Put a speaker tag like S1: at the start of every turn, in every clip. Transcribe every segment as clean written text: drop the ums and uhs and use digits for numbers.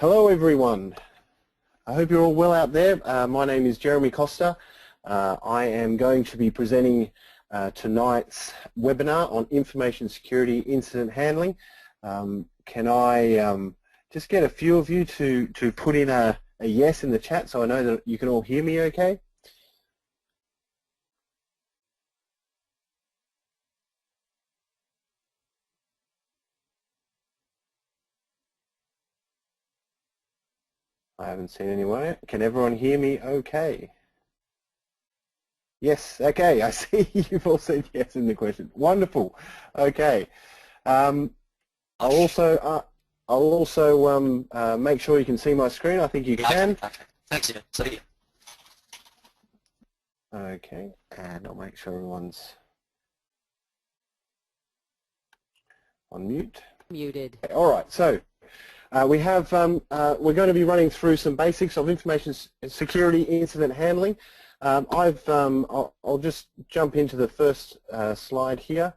S1: Hello everyone. I hope you're all well out there. My name is Jeremy Koster. I am going to be presenting tonight's webinar on information security incident handling. Can I just get a few of you to put in a yes in the chat so I know that you can all hear me okay? I haven't seen anyone. Can everyone hear me okay? Yes, okay, I see you've all said yes in the question. Wonderful. Okay. I'll also make sure you can see my screen. I think you can.
S2: Okay. Thanks, yeah. See you.
S1: Okay, and I'll make sure everyone's on mute.
S3: Muted.
S1: Okay, all right, so we're going to be running through some basics of information security incident handling. I'll just jump into the first slide here.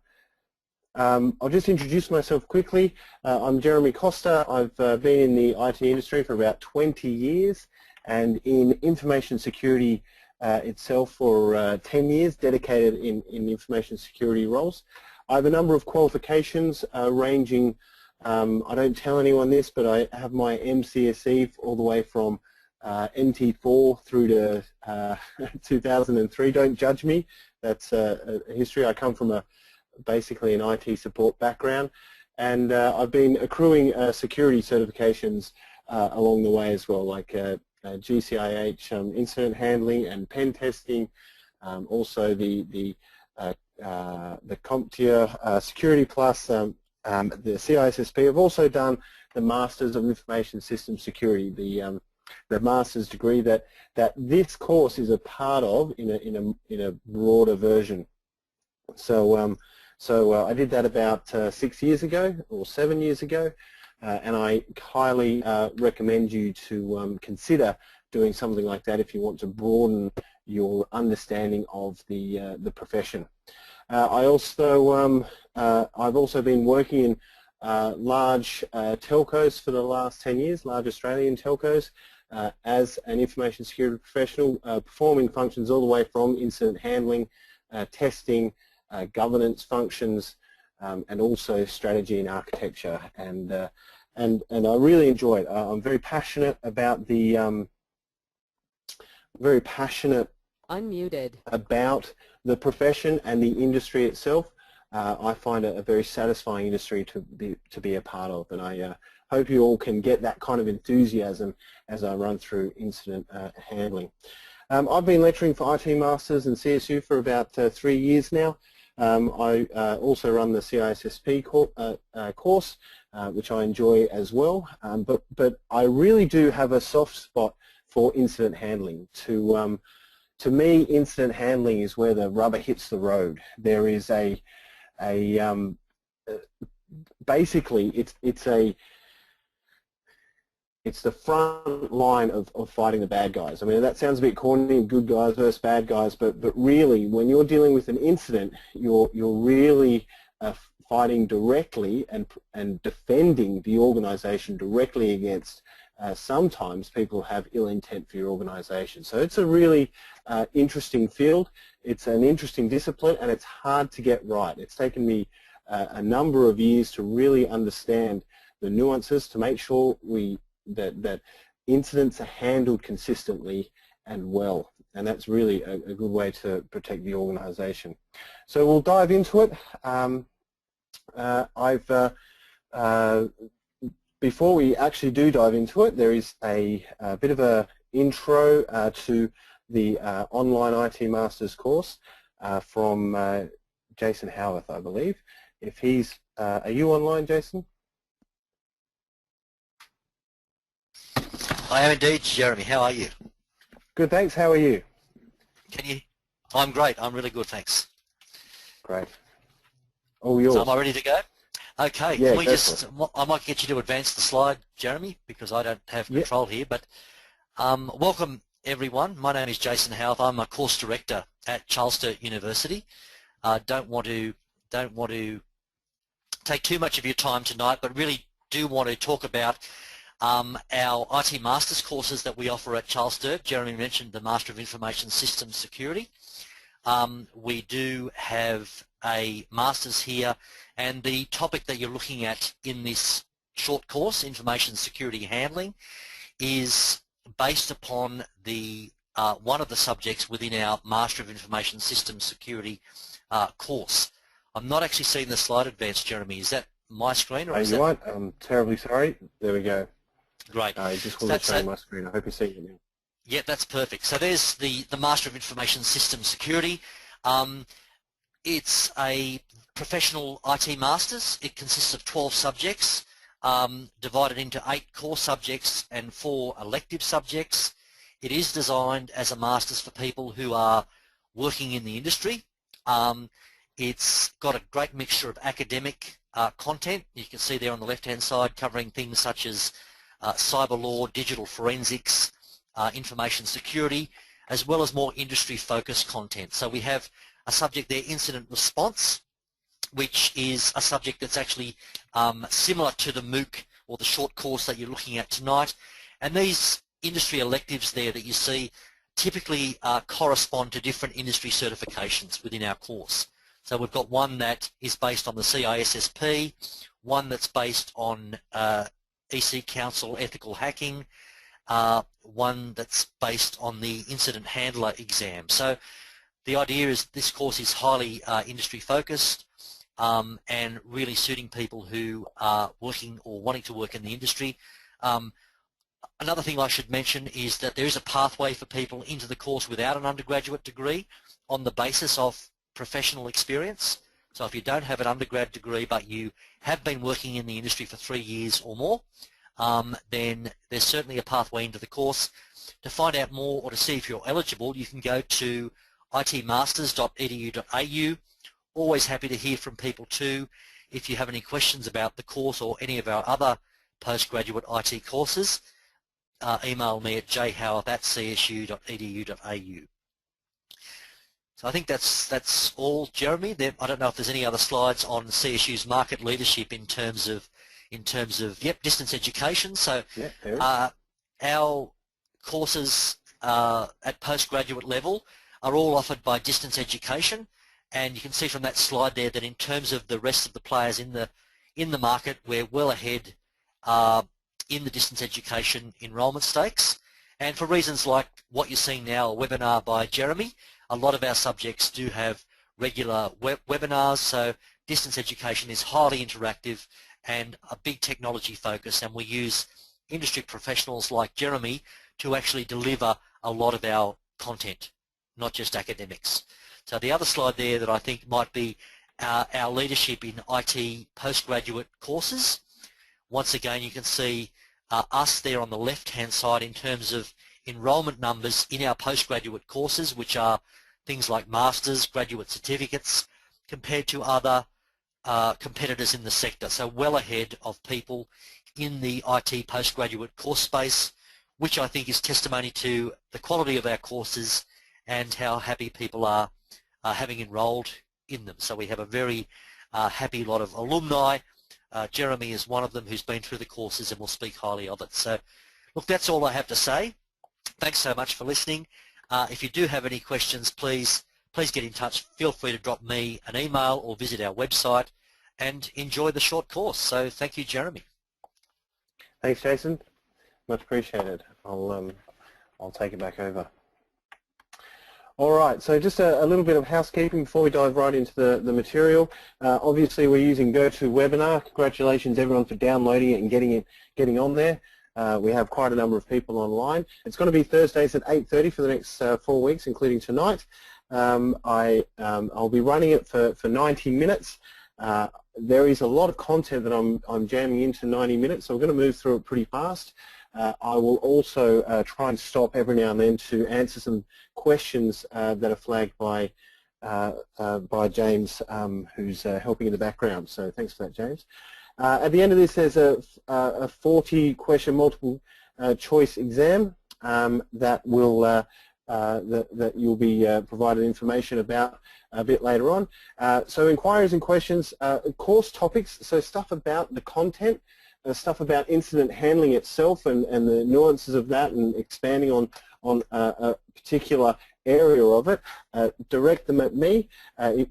S1: I'll just introduce myself quickly. I'm Jeremy Koster. I've been in the IT industry for about 20 years and in information security itself for 10 years, dedicated in information security roles. I have a number of qualifications ranging, I don't tell anyone this, but I have my MCSE all the way from NT4 through to 2003. Don't judge me. That's a history. I come from basically an IT support background, and I've been accruing security certifications along the way as well, like GCIH incident handling and pen testing, also the CompTIA Security Plus, the CISSP. I've also done the Masters of Information System Security, the master's degree that this course is a part of in a broader version. So I did that about 6 years ago or 7 years ago, and I highly recommend you to consider doing something like that if you want to broaden your understanding of the profession. I've also been working in large telcos for the last 10 years, large Australian telcos, as an information security professional, performing functions all the way from incident handling, testing, governance functions, and also strategy and architecture. And I really enjoy it. I'm very passionate about
S3: Unmuted.
S1: about the profession and the industry itself. I find it a very satisfying industry to be a part of, and I hope you all can get that kind of enthusiasm as I run through incident handling. I've been lecturing for IT Masters and CSU for about 3 years now. I also run the CISSP course, which I enjoy as well. But I really do have a soft spot for incident handling. To me, incident handling is where the rubber hits the road. There is basically it's the front line of fighting the bad guys. I mean, that sounds a bit corny, good guys versus bad guys, but really, when you're dealing with an incident, you're really fighting directly and defending the organization directly against sometimes people who have ill intent for your organization. So it's a really interesting field. It's an interesting discipline, and it's hard to get right. It's taken me a number of years to really understand the nuances, to make sure that incidents are handled consistently and well, and that's really a good way to protect the organization. So we'll dive into it. Before we actually do dive into it, there is a bit of an intro to the online IT Masters course from Jason Howarth, I believe. If he's, are you online, Jason?
S2: I am indeed, Jeremy. How are you?
S1: Good, thanks. How are you?
S2: Can you? I'm great. I'm really good, thanks.
S1: Great. All yours.
S2: So am I ready to go? Okay.
S1: Yeah,
S2: Can we just? I might get you to advance the slide, Jeremy, because I don't have control here. But welcome everyone. My name is Jason Howarth. I'm a course director at Koster University. Don't want to take too much of your time tonight, but really do want to talk about Our IT Masters courses that we offer at Charles Sturt, Jeremy mentioned the Master of Information Systems Security. We do have a Masters here, and the topic that you're looking at in this short course, Information Security Handling, is based upon the one of the subjects within our Master of Information Systems Security course. I'm not actually seeing the slide advance, Jeremy. Is that my screen? Or is
S1: You're
S2: that...
S1: right. I'm terribly sorry. There we go.
S2: Great.
S1: It just wasn't showing my screen. I hope you're seeing it now.
S2: Yeah, that's perfect. So there's the Master of Information Systems Security. It's a professional IT Masters. It consists of 12 subjects, divided into 8 core subjects and 4 elective subjects. It is designed as a Masters for people who are working in the industry. It's got a great mixture of academic content. You can see there on the left-hand side covering things such as cyber law, digital forensics, information security, as well as more industry-focused content. So we have a subject there, incident response, which is a subject that's actually similar to the MOOC or the short course that you're looking at tonight. And these industry electives there that you see typically correspond to different industry certifications within our course. So we've got one that is based on the CISSP, one that's based on EC Council Ethical Hacking, one that's based on the Incident Handler exam. So the idea is this course is highly industry focused and really suiting people who are working or wanting to work in the industry. Another thing I should mention is that there is a pathway for people into the course without an undergraduate degree on the basis of professional experience. So if you don't have an undergrad degree but you have been working in the industry for 3 years or more, then there's certainly a pathway into the course. To find out more or to see if you're eligible, you can go to itmasters.edu.au. Always happy to hear from people too. If you have any questions about the course or any of our other postgraduate IT courses, email me at jhowarth@csu.edu.au. So I think that's all, Jeremy. I don't know if there's any other slides on CSU's market leadership in terms of distance education. So our courses at postgraduate level are all offered by distance education, and you can see from that slide there that in terms of the rest of the players in the market, we're well ahead in the distance education enrolment stakes. And for reasons like what you're seeing now, a webinar by Jeremy, a lot of our subjects do have regular webinars, so distance education is highly interactive and a big technology focus, and we use industry professionals like Jeremy to actually deliver a lot of our content, not just academics. So the other slide there that I think might be our leadership in IT postgraduate courses. Once again, you can see us there on the left-hand side in terms of enrolment numbers in our postgraduate courses, which are things like masters, graduate certificates, compared to other competitors in the sector. So well ahead of people in the IT postgraduate course space, which I think is testimony to the quality of our courses and how happy people are having enrolled in them. So we have a very happy lot of alumni. Jeremy is one of them who's been through the courses and will speak highly of it. So look, that's all I have to say. Thanks so much for listening. If you do have any questions, please get in touch. Feel free to drop me an email or visit our website and enjoy the short course. So thank you, Jeremy.
S1: Thanks, Jason. Much appreciated. I'll take it back over. All right, so just a little bit of housekeeping before we dive right into the material. Obviously, we're using GoToWebinar. Congratulations, everyone, for downloading it and getting on there. We have quite a number of people online. It's going to be Thursdays at 8:30 for the next 4 weeks, including tonight. I'll be running it for 90 minutes. There is a lot of content that I'm jamming into 90 minutes, so we're going to move through it pretty fast. I will also try and stop every now and then to answer some questions that are flagged by James, who's helping in the background. So thanks for that, James. At the end of this, there's a 40-question multiple choice exam that you'll be provided information about a bit later on. So inquiries and questions, course topics, so stuff about the content stuff about incident handling itself and the nuances of that, and expanding on a particular area of it, direct them at me.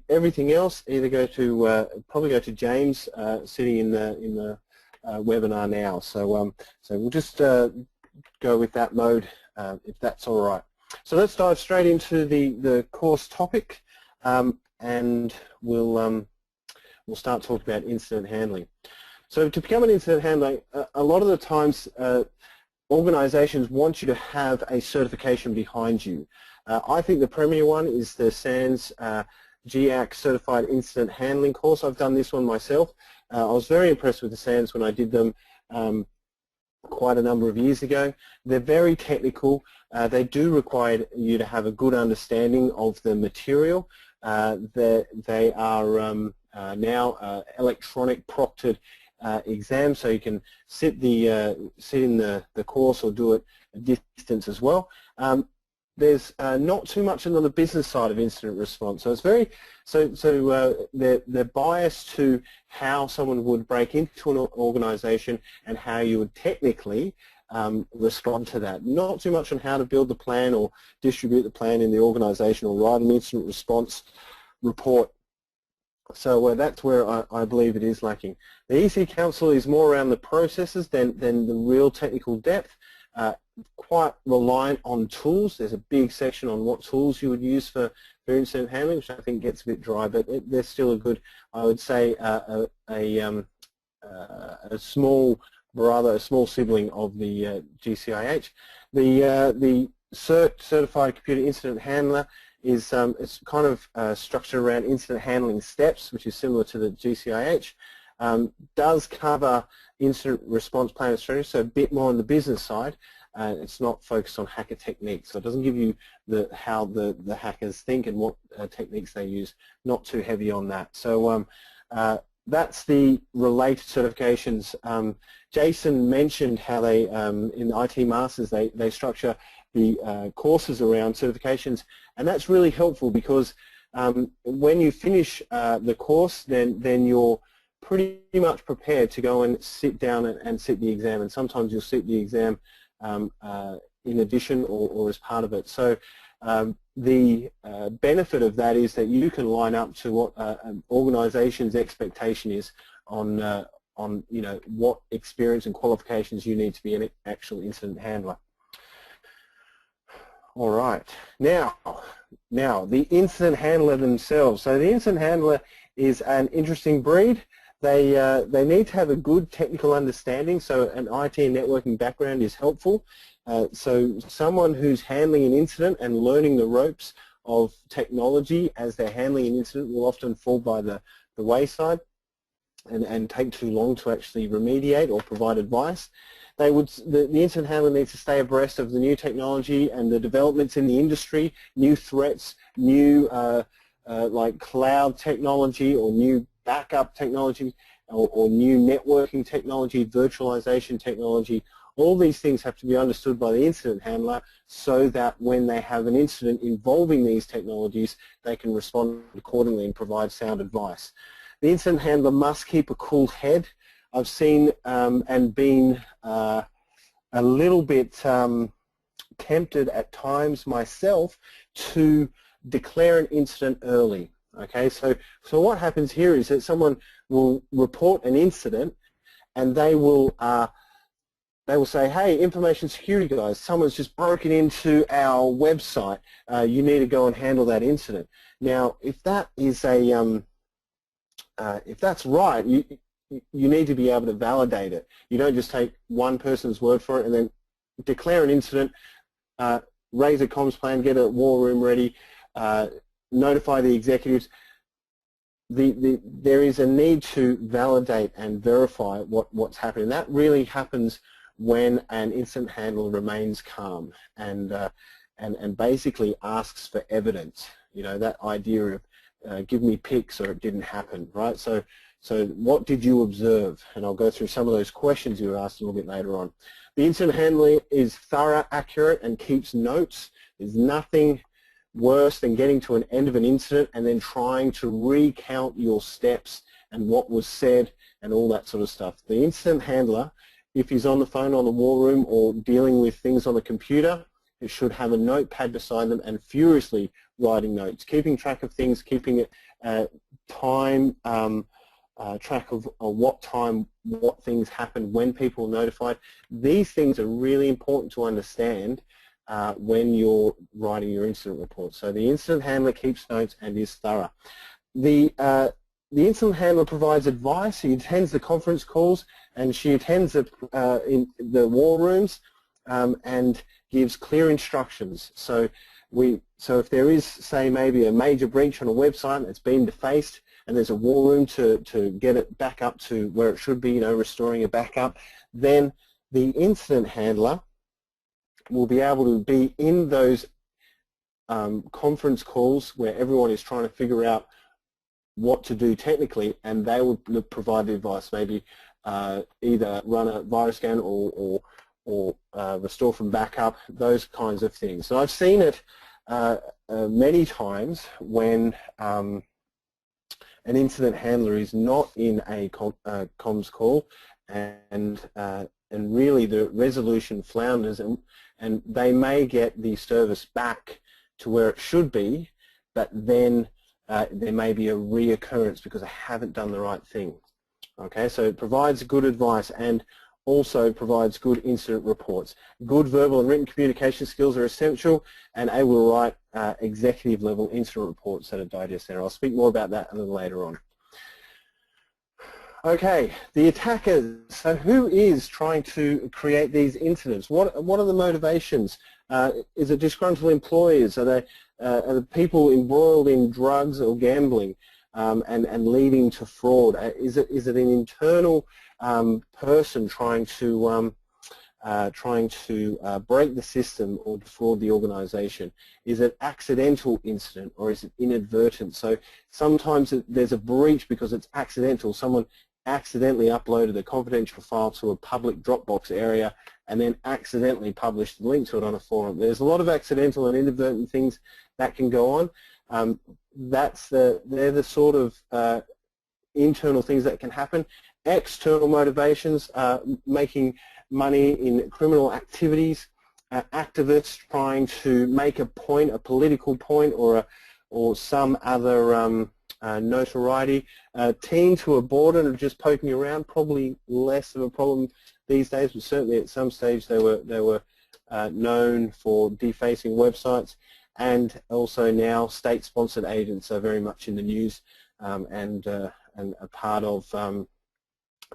S1: Everything else, either probably go to James, sitting in the webinar now. So so we'll just go with that mode, if that's all right. So let's dive straight into the course topic, and we'll start talking about incident handling. So to become an incident handler, a lot of the times organizations want you to have a certification behind you. I think the premier one is the SANS GAC Certified Incident Handling course. I've done this one myself. I was very impressed with the SANS when I did them quite a number of years ago. They're very technical. They do require you to have a good understanding of the material. They are now electronic proctored exams, so you can sit in the course or do it a distance as well. There's not too much on the business side of incident response, so it's very they're biased to how someone would break into an organization and how you would technically respond to that. Not too much on how to build the plan or distribute the plan in the organization or write an incident response report. So that's where I believe it is lacking. The EC Council is more around the processes than the real technical depth. Quite reliant on tools. There's a big section on what tools you would use for incident handling, which I think gets a bit dry, but they're still a good, I would say, a small sibling of the GCIH. The Certified Computer Incident Handler is it's kind of structured around incident handling steps, which is similar to the GCIH. Does cover incident response plan and strategy, so a bit more on the business side. It's not focused on hacker techniques, so it doesn't give you how the hackers think and what techniques they use. Not too heavy on that. So that's the related certifications. Jason mentioned how they, in the IT Masters, they structure the courses around certifications, and that's really helpful because when you finish the course, then you're pretty much prepared to go and sit down and sit the exam, and sometimes you'll sit the exam in addition or as part of it. So the benefit of that is that you can line up to what an organization's expectation is on what experience and qualifications you need to be an actual incident handler. All right, now the incident handler themselves. So the incident handler is an interesting breed. They need to have a good technical understanding, so an IT and networking background is helpful. So someone who's handling an incident and learning the ropes of technology as they're handling an incident will often fall by the wayside and take too long to actually remediate or provide advice. The incident handler needs to stay abreast of the new technology and the developments in the industry, new threats, new like cloud technology or new backup technology or new networking technology, virtualization technology. All these things have to be understood by the incident handler so that when they have an incident involving these technologies, they can respond accordingly and provide sound advice. The incident handler must keep a cool head. I've seen and been a little bit tempted at times myself to declare an incident early. Okay, so what happens here is that someone will report an incident, and they will say, "Hey, information security guys, someone's just broken into our website. You need to go and handle that incident." Now, if that is if that's right, you need to be able to validate it. You don't just take one person's word for it and then declare an incident, raise a comms plan, get a war room ready, notify the executives. There is a need to validate and verify what's happening. That really happens when an incident handler remains calm and basically asks for evidence. You know, that idea of give me pics or it didn't happen, right? So what did you observe? And I'll go through some of those questions you were asked a little bit later on. The incident handler is thorough, accurate, and keeps notes. There's nothing worse than getting to an end of an incident and then trying to recount your steps and what was said and all that sort of stuff. The incident handler, if he's on the phone on the war room or dealing with things on the computer, it should have a notepad beside them and furiously writing notes, keeping track of things, keeping it time, track of what time, what things happen, when people are notified. These things are really important to understand when you're writing your incident report. So the incident handler keeps notes and is thorough. The incident handler provides advice. He attends the conference calls, and she attends in the war rooms and gives clear instructions. So if there is, say, maybe a major breach on a website that's been defaced, and there's a war room to get it back up to where it should be, restoring a backup, then the incident handler will be able to be in those conference calls where everyone is trying to figure out what to do technically, and they will provide the advice, maybe either run a virus scan or restore from backup, those kinds of things. So I've seen it many times when an incident handler is not in a comms call, and really the resolution flounders, and they may get the service back to where it should be, but then there may be a reoccurrence because they haven't done the right thing. Okay, so it provides good advice and also provides good incident reports. Good verbal and written communication skills are essential, and able to write executive level incident reports that are digest there. I'll speak more about that a little later on. Okay, the attackers. So who is trying to create these incidents? What are the motivations? Is it disgruntled employees? Are the people embroiled in drugs or gambling and leading to fraud? Is it an internal person trying to break the system or defraud the organization? Is it accidental incident or is it inadvertent? So sometimes there's a breach because it's accidental. Someone accidentally uploaded a confidential file to a public Dropbox area and then accidentally published a link to it on a forum. There's a lot of accidental and inadvertent things that can go on. They're the sort of internal things that can happen. External motivations, making money in criminal activities, activists trying to make a point, a political point, or some other notoriety. Teens who are bored and are just poking around, probably less of a problem these days, but certainly at some stage they were known for defacing websites. And also now state-sponsored agents are very much in the news and a part of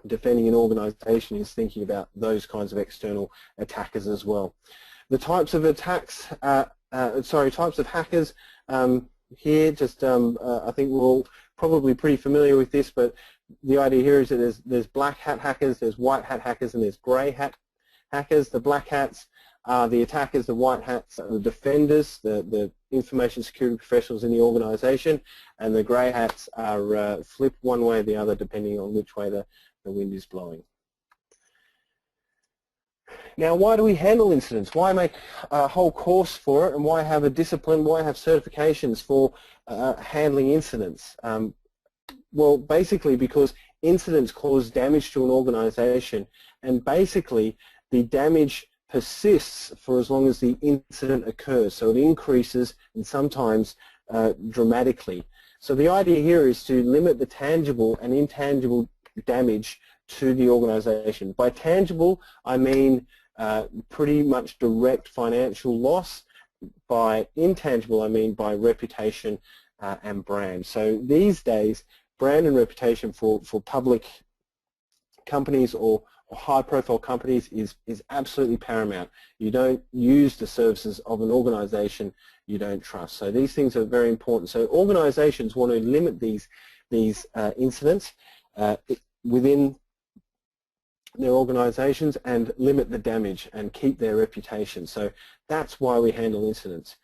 S1: defending an organization is thinking about those kinds of external attackers as well. The types of attacks, types of hackers here, just I think we're all probably pretty familiar with this, but the idea here is that there's black hat hackers, there's white hat hackers, and there's grey hat hackers. The black hats are the attackers, the white hats are the defenders, the information security professionals in the organization, and the grey hats are flipped one way or the other depending on which way the wind is blowing. Now, why do we handle incidents? Why make a whole course for it, and why have a discipline, why have certifications for handling incidents? Well, basically because incidents cause damage to an organization, and basically the damage persists for as long as the incident occurs, so it increases and sometimes dramatically. So the idea here is to limit the tangible and intangible damage to the organization. By tangible, I mean pretty much direct financial loss. By intangible, I mean by reputation and brand. So these days, brand and reputation for public companies or high-profile companies is absolutely paramount. You don't use the services of an organization you don't trust. So these things are very important. So organizations want to limit these incidents within their organizations and limit the damage and keep their reputation. So that's why we handle incidents.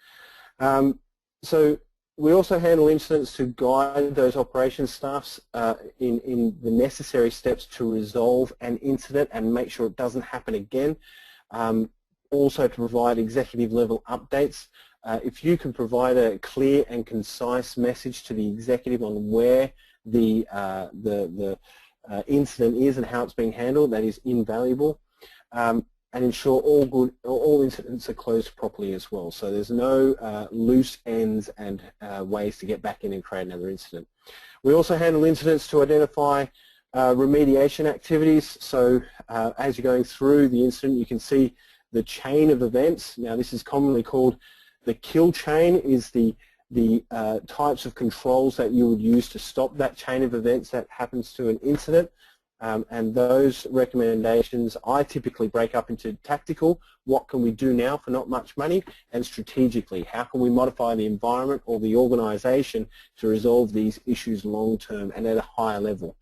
S1: So we also handle incidents to guide those operations staffs in the necessary steps to resolve an incident and make sure it doesn't happen again. Also to provide executive level updates. If you can provide a clear and concise message to the executive on where the incident is and how it's being handled. That is invaluable. And ensure all incidents are closed properly as well. So there's no loose ends and ways to get back in and create another incident. We also handle incidents to identify remediation activities. So as you're going through the incident, you can see the chain of events. Now this is commonly called the kill chain, is the types of controls that you would use to stop that chain of events that happens to an incident. And those recommendations I typically break up into tactical, what can we do now for not much money, and strategically, how can we modify the environment or the organisation to resolve these issues long term and at a higher level.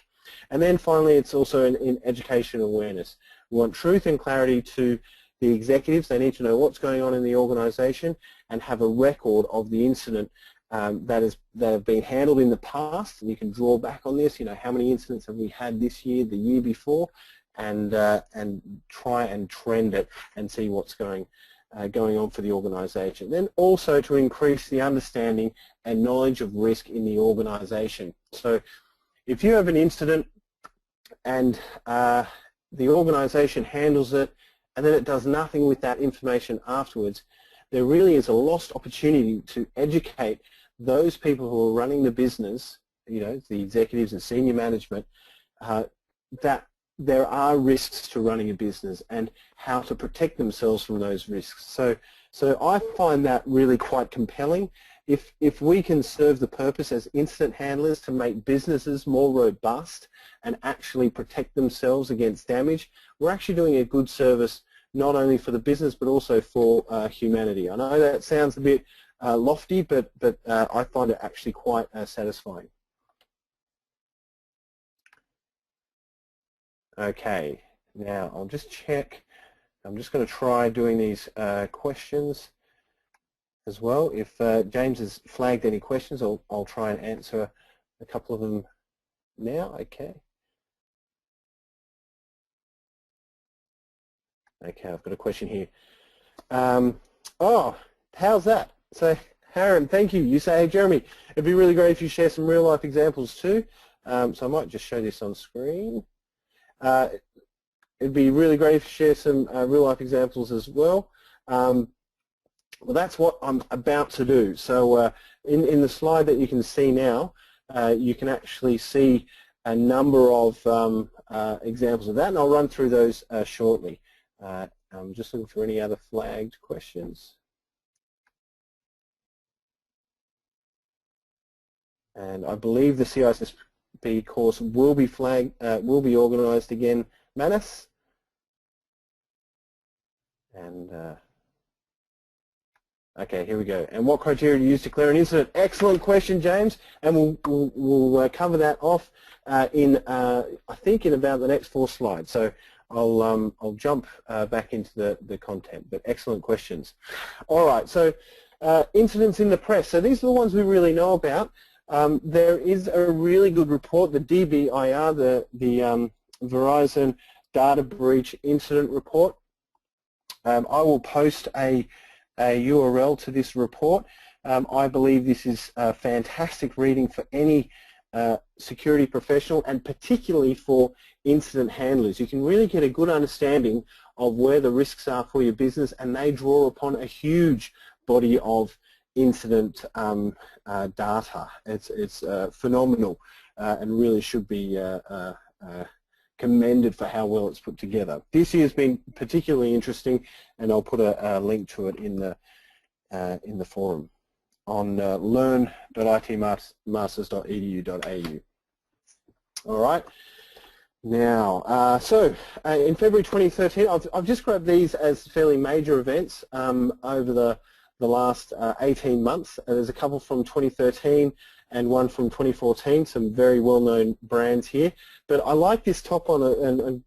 S1: And then finally, it's also in education awareness. We want truth and clarity to the executives. They need to know what's going on in the organisation and have a record of the incident that have been handled in the past, and you can draw back on this. You know, how many incidents have we had this year, the year before, and try and trend it and see what's going on for the organisation. Then also to increase the understanding and knowledge of risk in the organisation. So if you have an incident and the organisation handles it and then it does nothing with that information afterwards, there really is a lost opportunity to educate those people who are running the business, you know, the executives and senior management, that there are risks to running a business and how to protect themselves from those risks. So I find that really quite compelling. If we can serve the purpose as incident handlers to make businesses more robust and actually protect themselves against damage, we're actually doing a good service not only for the business but also for humanity. I know that sounds a bit lofty, but I find it actually quite satisfying. Okay, now I'll just check. I'm just going to try doing these questions as well. If James has flagged any questions, I'll try and answer a couple of them now. Okay. Okay, I've got a question here. Oh, how's that? So, Aaron, thank you. You say, hey, Jeremy, it'd be really great if you share some real-life examples too. So I might just show this on screen. It'd be really great if you share some real-life examples as well. Well, that's what I'm about to do. So in the slide that you can see now, you can actually see a number of examples of that, and I'll run through those shortly. I'm just looking for any other flagged questions. And I believe the CISSP course will be organised again, Manus. And okay, here we go. And what criteria do you use to declare an incident? Excellent question, James. And we'll cover that off in I think in about the next 4 slides. So I'll jump back into the content. But excellent questions. All right. So incidents in the press. So these are the ones we really know about. There is a really good report, the DBIR, the Verizon Data Breach Incident Report. I will post a URL to this report. I believe this is fantastic reading for any security professional, and particularly for incident handlers. You can really get a good understanding of where the risks are for your business, and they draw upon a huge body of incident data. It's phenomenal and really should be commended for how well it's put together. This year has been particularly interesting, and I'll put a link to it in the forum on learn.itmasters.edu.au. All right. Now, so in February 2013, I've just grabbed these as fairly major events over the last 18 months. There's a couple from 2013 and one from 2014, some very well-known brands here. But I like this top one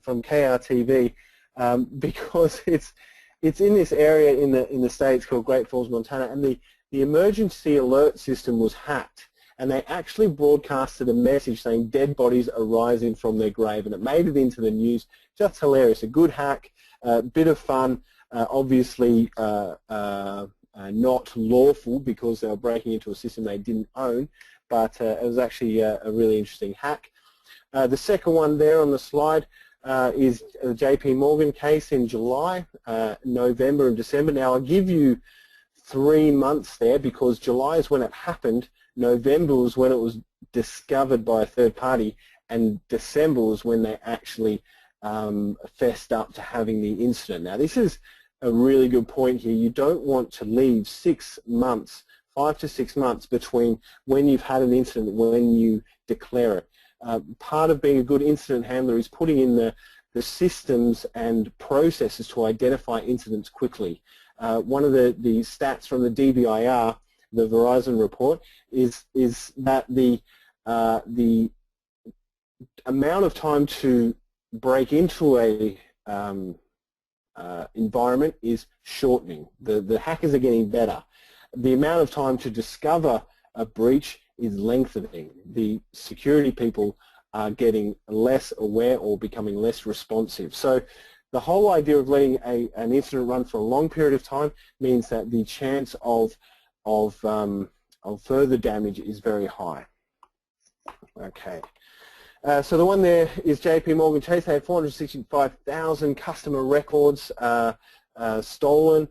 S1: from KRTV because it's in this area in the States called Great Falls, Montana, and the emergency alert system was hacked. And they actually broadcasted a message saying dead bodies are rising from their grave, and it made it into the news. Just hilarious. A good hack, a bit of fun. Obviously not lawful because they were breaking into a system they didn't own, but it was actually a really interesting hack. The second one there on the slide is the JP Morgan case in July, November and December. Now I'll give you 3 months there because July is when it happened, November was when it was discovered by a third party, and December was when they actually fessed up to having the incident. Now this is a really good point here. You don't want to leave 6 months, 5 to 6 months between when you've had an incident and when you declare it. Part of being a good incident handler is putting in the systems and processes to identify incidents quickly. One of the stats from the DBIR, the Verizon report, is that the amount of time to break into a environment is shortening. The hackers are getting better. The amount of time to discover a breach is lengthening. The security people are getting less aware or becoming less responsive. So the whole idea of letting an incident run for a long period of time means that the chance of further damage is very high. Okay. So the one there is JP Morgan Chase. They had 465,000 customer records stolen.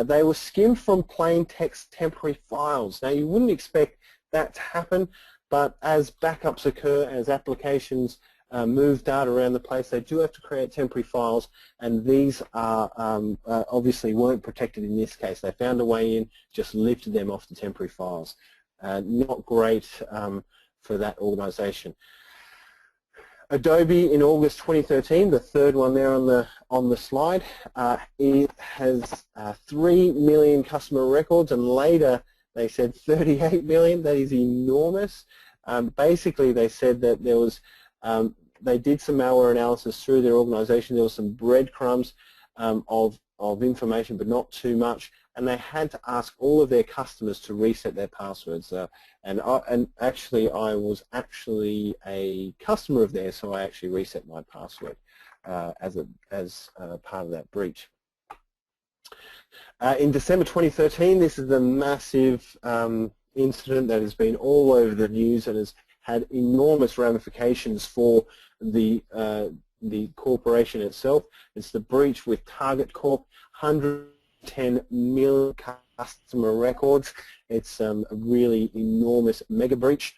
S1: They were skimmed from plain text temporary files. Now you wouldn't expect that to happen, but as backups occur, as applications move data around the place, they do have to create temporary files, and these are obviously weren't protected in this case. They found a way in, just lifted them off the temporary files. Not great for that organization. Adobe in August 2013, the third one there on the slide, it has 3 million customer records, and later they said 38 million. That is enormous. Basically, they said that there was they did some malware analysis through their organization. There was some breadcrumbs of information, but not too much, and they had to ask all of their customers to reset their passwords. And actually, I was actually a customer of theirs, so I actually reset my password as part of that breach. In December 2013, this is the massive incident that has been all over the news and has had enormous ramifications for the corporation itself. It's the breach with Target Corp, 110 million customer records. It's a really enormous mega breach.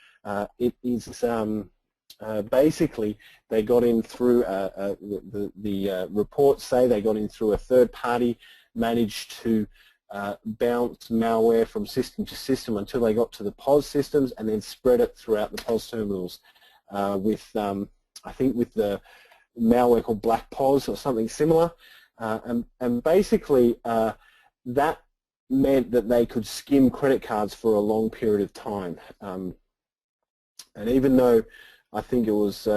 S1: It is basically they got in through the reports say they got in through a third party, managed to bounce malware from system to system until they got to the POS systems, and then spread it throughout the POS terminals with I think with the malware called Black POS or something similar, and basically that meant that they could skim credit cards for a long period of time. And even though I think it was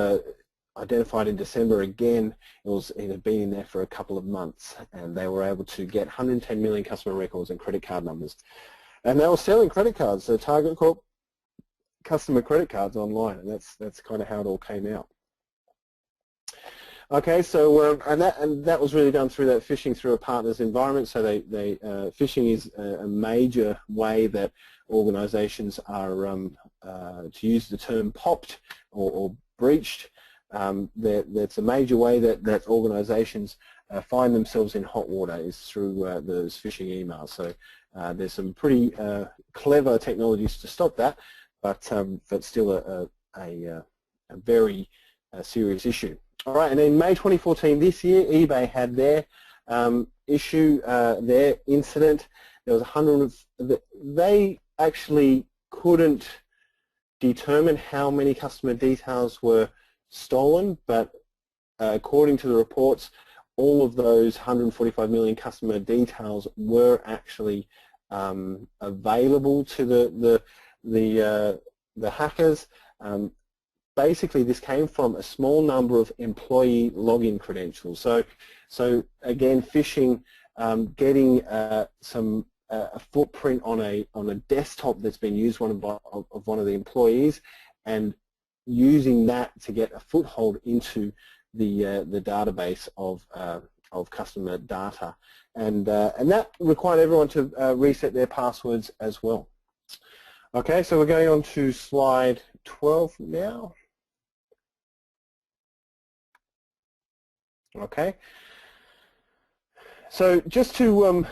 S1: identified in December again, it had been in there for a couple of months, and they were able to get 110 million customer records and credit card numbers. And they were selling credit cards, so Target Corp customer credit cards online, and that's kind of how it all came out. Okay, so and that was really done through that phishing through a partner's environment. So phishing is a major way that organisations are, to use the term, popped or breached. That's a major way that organisations find themselves in hot water, is through those phishing emails. So there's some pretty clever technologies to stop that, but still a very serious issue. All right, and in May 2014 this year, eBay had their issue, their incident. There was they actually couldn't determine how many customer details were stolen, but according to the reports, all of those 145 million customer details were actually available to the hackers. Basically, this came from a small number of employee login credentials. So again, phishing, getting a footprint on a desktop that's been used of one of the employees, and using that to get a foothold into the database of customer data, and that required everyone to reset their passwords as well. Okay, so we're going on to slide 12 now. Okay. So just to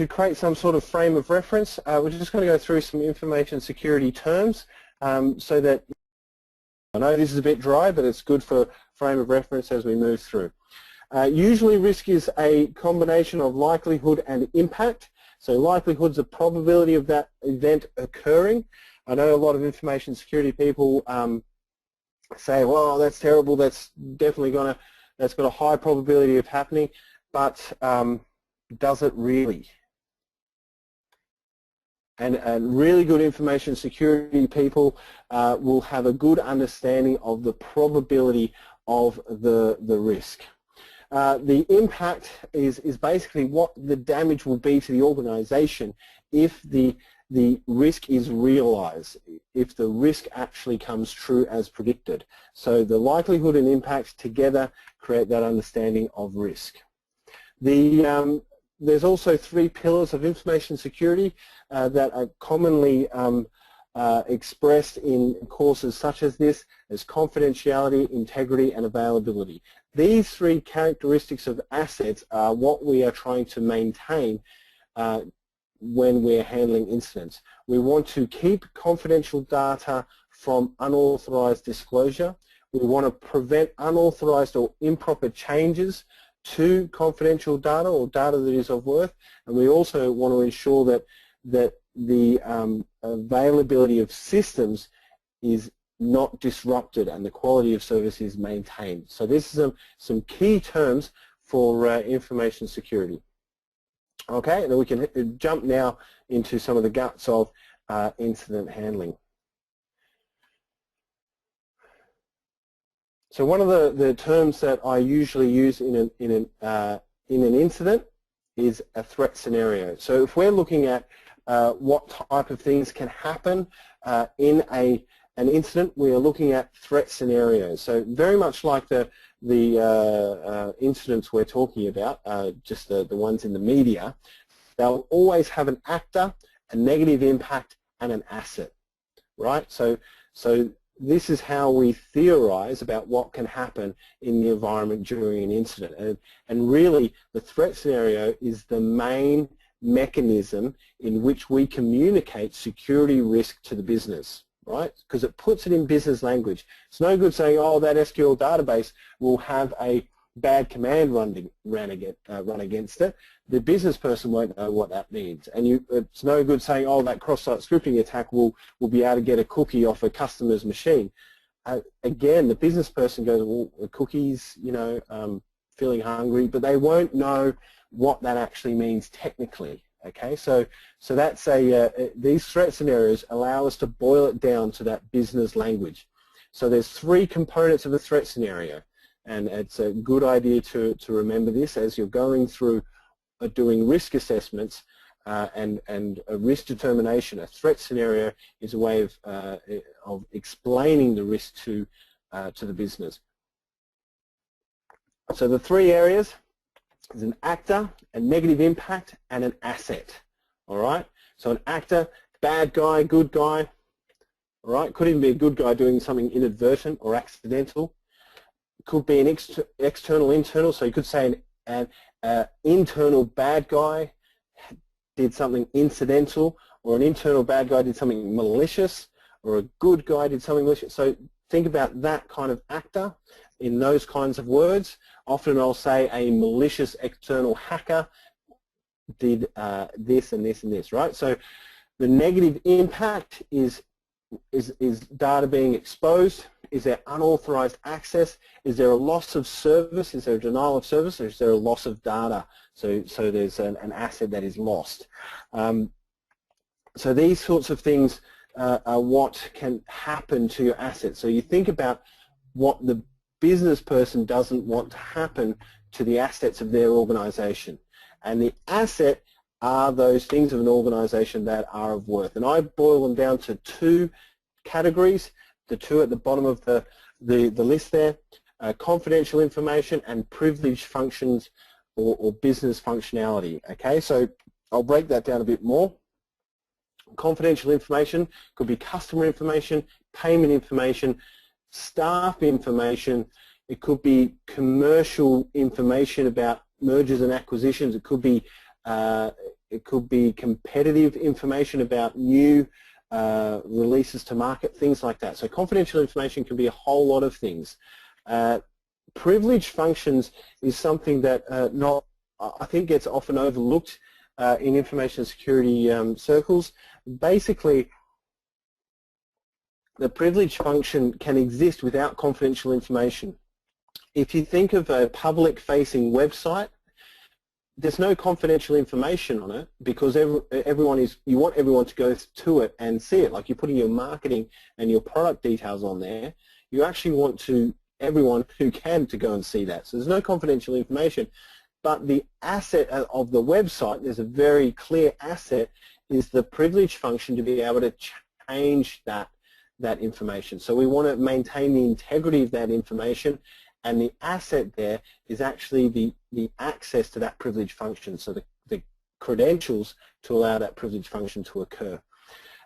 S1: create some sort of frame of reference, we're just going to go through some information security terms so that, I know this is a bit dry, but it's good for frame of reference as we move through. Usually risk is a combination of likelihood and impact. So likelihood is the probability of that event occurring. I know a lot of information security people say, well, that's terrible, that's definitely that's got a high probability of happening, but does it really? And really good information security people will have a good understanding of the probability of the risk. The impact is basically what the damage will be to the organization if the risk is realized, if the risk actually comes true as predicted. So the likelihood and impact together create that understanding of risk. There's also 3 pillars of information security that are commonly expressed in courses such as this as confidentiality, integrity, and availability. These 3 characteristics of assets are what we are trying to maintain when we're handling incidents. We want to keep confidential data from unauthorized disclosure. We want to prevent unauthorized or improper changes to confidential data or data that is of worth, and we also want to ensure that the availability of systems is not disrupted and the quality of service is maintained. So this is some key terms for information security. Okay, and then we can jump now into some of the guts of incident handling. So one of the terms that I usually use in an incident is a threat scenario. So if we're looking at what type of things can happen in an incident, we are looking at threat scenarios. So very much like the incidents we're talking about, just the ones in the media, they'll always have an actor, a negative impact, and an asset, right? So this is how we theorize about what can happen in the environment during an incident. And really, the threat scenario is the main mechanism in which we communicate security risk to the business, right? Because it puts it in business language. It's no good saying, oh, that SQL database will have a bad command run against it. The business person won't know what that means. And it's no good saying, oh, that cross-site scripting attack will be able to get a cookie off a customer's machine. Again, the business person goes, well, the cookies, feeling hungry, but they won't know what that actually means technically. Okay, so that's these threat scenarios allow us to boil it down to that business language. So there's 3 components of a threat scenario, and it's a good idea to remember this as you're going through doing risk assessments and a risk determination. A threat scenario is a way of explaining the risk to the business. So the 3 areas is an actor, a negative impact, and an asset. All right. So an actor, bad guy, good guy. All right. Could even be a good guy doing something inadvertent or accidental. Could be an external, internal. So you could say an internal bad guy did something incidental, or an internal bad guy did something malicious, or a good guy did something malicious. So think about that kind of actor in those kinds of words. Often I'll say a malicious external hacker did this and this and this, right? So the negative impact is data being exposed. Is there unauthorized access? Is there a loss of service? Is there a denial of service? Or is there a loss of data? So there's an asset that is lost. So these sorts of things are what can happen to your asset. So you think about what the business person doesn't want to happen to the assets of their organization. And the asset are those things of an organization that are of worth. And I boil them down to 2 categories, the 2 at the bottom of the list there, confidential information and privileged functions or business functionality. Okay, so I'll break that down a bit more. Confidential information could be customer information, payment information, staff information, It could be commercial information about mergers and acquisitions. It could be competitive information about new releases to market, things like that. So confidential information can be a whole lot of things. Privilege functions is something that I think gets often overlooked in information security circles. Basically, the privilege function can exist without confidential information. If you think of a public-facing website, there's no confidential information on it because you want everyone to go to it and see it. Like you're putting your marketing and your product details on there, you actually want everyone who can to go and see that. So there's no confidential information. But the asset of the website, there's a very clear asset, is the privilege function to be able to change that information. So we want to maintain the integrity of that information, and the asset there is actually the access to that privilege function, so the credentials to allow that privilege function to occur.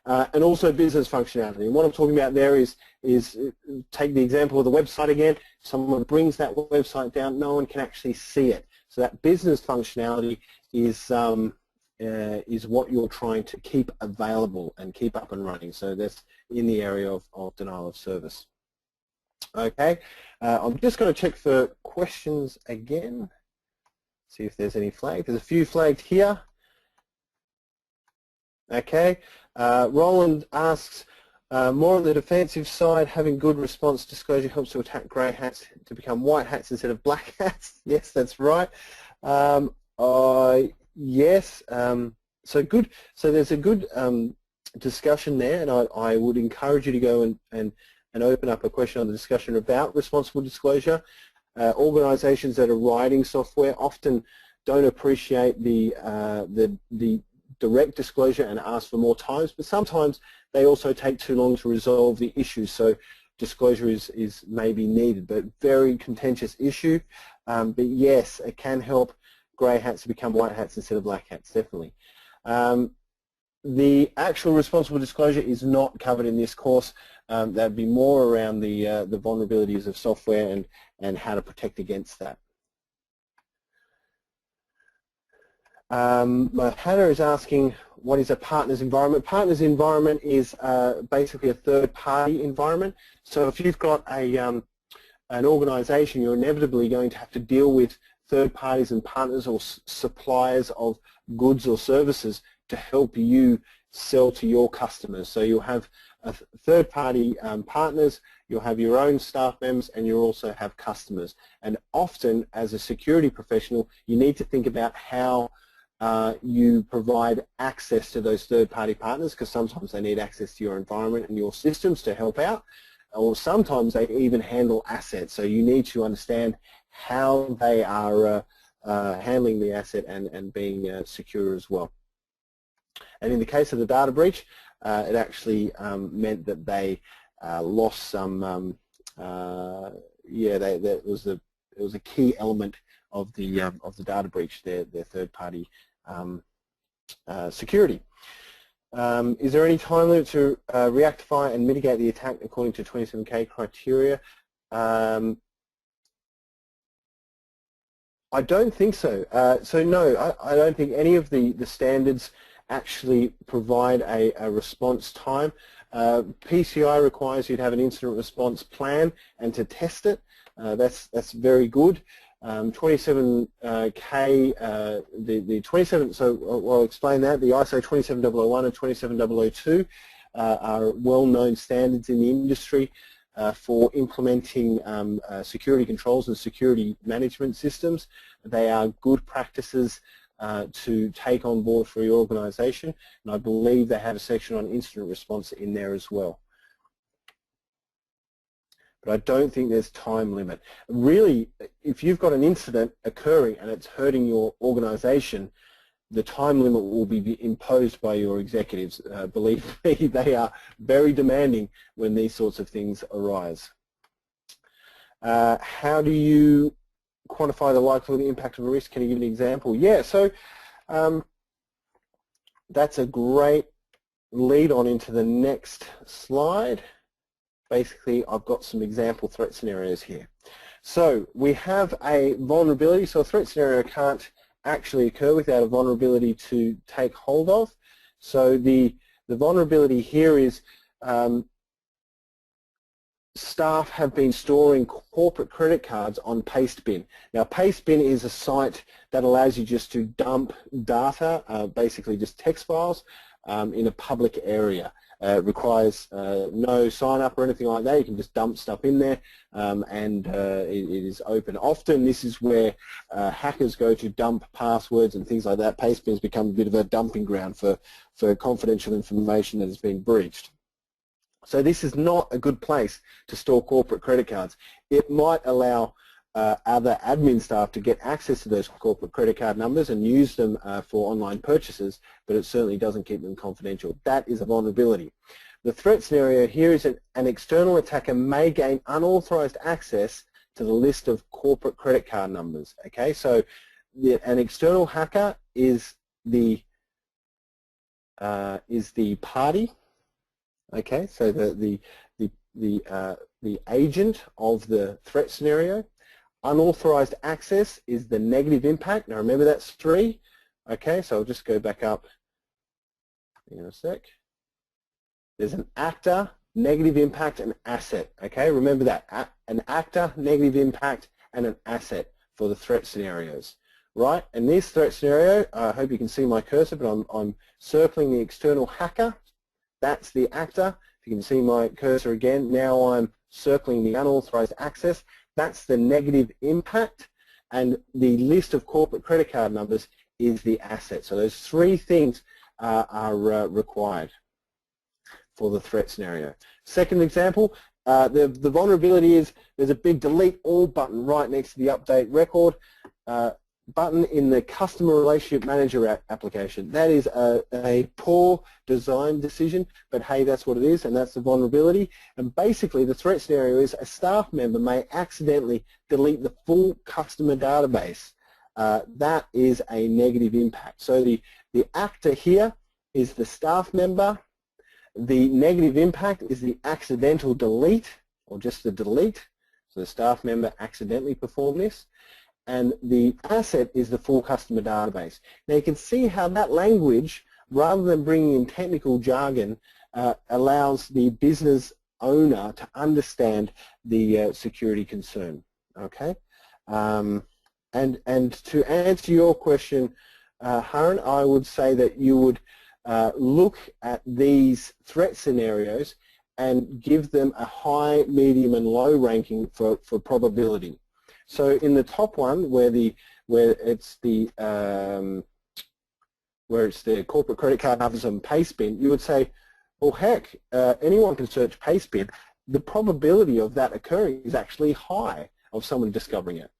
S1: And also business functionality. And what I'm talking about there is take the example of the website again. Someone brings that website down, no one can actually see it. So that business functionality is what you're trying to keep available and keep up and running. So that's in the area of denial of service. Okay, I'm just going to check for questions again, see if there's any flagged. There's a few flagged here. Okay, Roland asks, more on the defensive side, having good response disclosure helps to attack grey hats to become white hats instead of black hats. Yes, that's right. Yes, so good. So there's a good discussion there, and I would encourage you to go and open up a question on the discussion about responsible disclosure. Organizations that are writing software often don't appreciate the direct disclosure and ask for more times, but sometimes they also take too long to resolve the issue, so disclosure is maybe needed, but very contentious issue. But yes, it can help grey hats to become white hats instead of black hats, definitely. The actual responsible disclosure is not covered in this course. That would be more around the vulnerabilities of software and how to protect against that. Hannah is asking, what is a partner's environment? Partner's environment is basically a third-party environment. So if you've got an organization, you're inevitably going to have to deal with third parties and partners or suppliers of goods or services to help you sell to your customers. So you'll have third-party partners, you'll have your own staff members, and you'll also have customers. And often, as a security professional, you need to think about how you provide access to those third-party partners, because sometimes they need access to your environment and your systems to help out, or sometimes they even handle assets. So you need to understand how they are handling the asset and being secure as well. And in the case of the data breach, it actually meant that they lost some. It was a key element of the data breach, their third-party security. Is there any time limit to reactify and mitigate the attack according to 27K criteria? I don't think so. So no, I don't think any of the standards actually provide a response time. PCI requires you to have an incident response plan and to test it. That's very good. 27K, the 27, so I'll explain that. The ISO 27001 and 27002 are well-known standards in the industry for implementing security controls and security management systems. They are good practices to take on board for your organization, and I believe they have a section on incident response in there as well. But I don't think there's time limit. Really, if you've got an incident occurring and it's hurting your organization, the time limit will be imposed by your executives. Believe me, they are very demanding when these sorts of things arise. How do you quantify the likelihood impact of a risk? Can you give an example? Yeah, so that's a great lead on into the next slide. Basically, I've got some example threat scenarios here. So we have a vulnerability, so a threat scenario can't actually occur without a vulnerability to take hold of. So the vulnerability here is staff have been storing corporate credit cards on Pastebin. Now Pastebin is a site that allows you just to dump data, basically just text files, in a public area. It requires no sign up or anything like that. You can just dump stuff in there, and it is open. Often this is where hackers go to dump passwords and things like that. Pastebin has become a bit of a dumping ground for confidential information that has been breached. So this is not a good place to store corporate credit cards. It might allow other admin staff to get access to those corporate credit card numbers and use them for online purchases, but it certainly doesn't keep them confidential. That is a vulnerability. The threat scenario here is an external attacker may gain unauthorized access to the list of corporate credit card numbers. Okay, so an external hacker is the party. Okay, so the agent of the threat scenario. Unauthorized access is the negative impact. Now remember that's 3. Okay, so I'll just go back up in a sec. There's an actor, negative impact, and asset. Okay, remember that. An actor, negative impact, and an asset for the threat scenarios. Right, and this threat scenario, I hope you can see my cursor, but I'm circling the external hacker. That's the actor. If you can see my cursor again, now I'm circling the unauthorized access. That's the negative impact, and the list of corporate credit card numbers is the asset. So those 3 things are required for the threat scenario. Second example, the vulnerability is there's a big delete all button right next to the update record button in the customer relationship manager application. That is a poor design decision, but hey, that's what it is, and that's the vulnerability. And basically the threat scenario is a staff member may accidentally delete the full customer database. That is a negative impact. So the actor here is the staff member. The negative impact is the accidental delete, or just the delete. So the staff member accidentally performed this. And the asset is the full customer database. Now you can see how that language, rather than bringing in technical jargon, allows the business owner to understand the security concern. Okay, and to answer your question, Haran, I would say that you would look at these threat scenarios and give them a high, medium, and low ranking for probability. So in the top one, where it's the corporate credit card numbers and Pastebin, you would say, well, heck, anyone can search Pastebin. The probability of that occurring is actually high, of someone discovering it,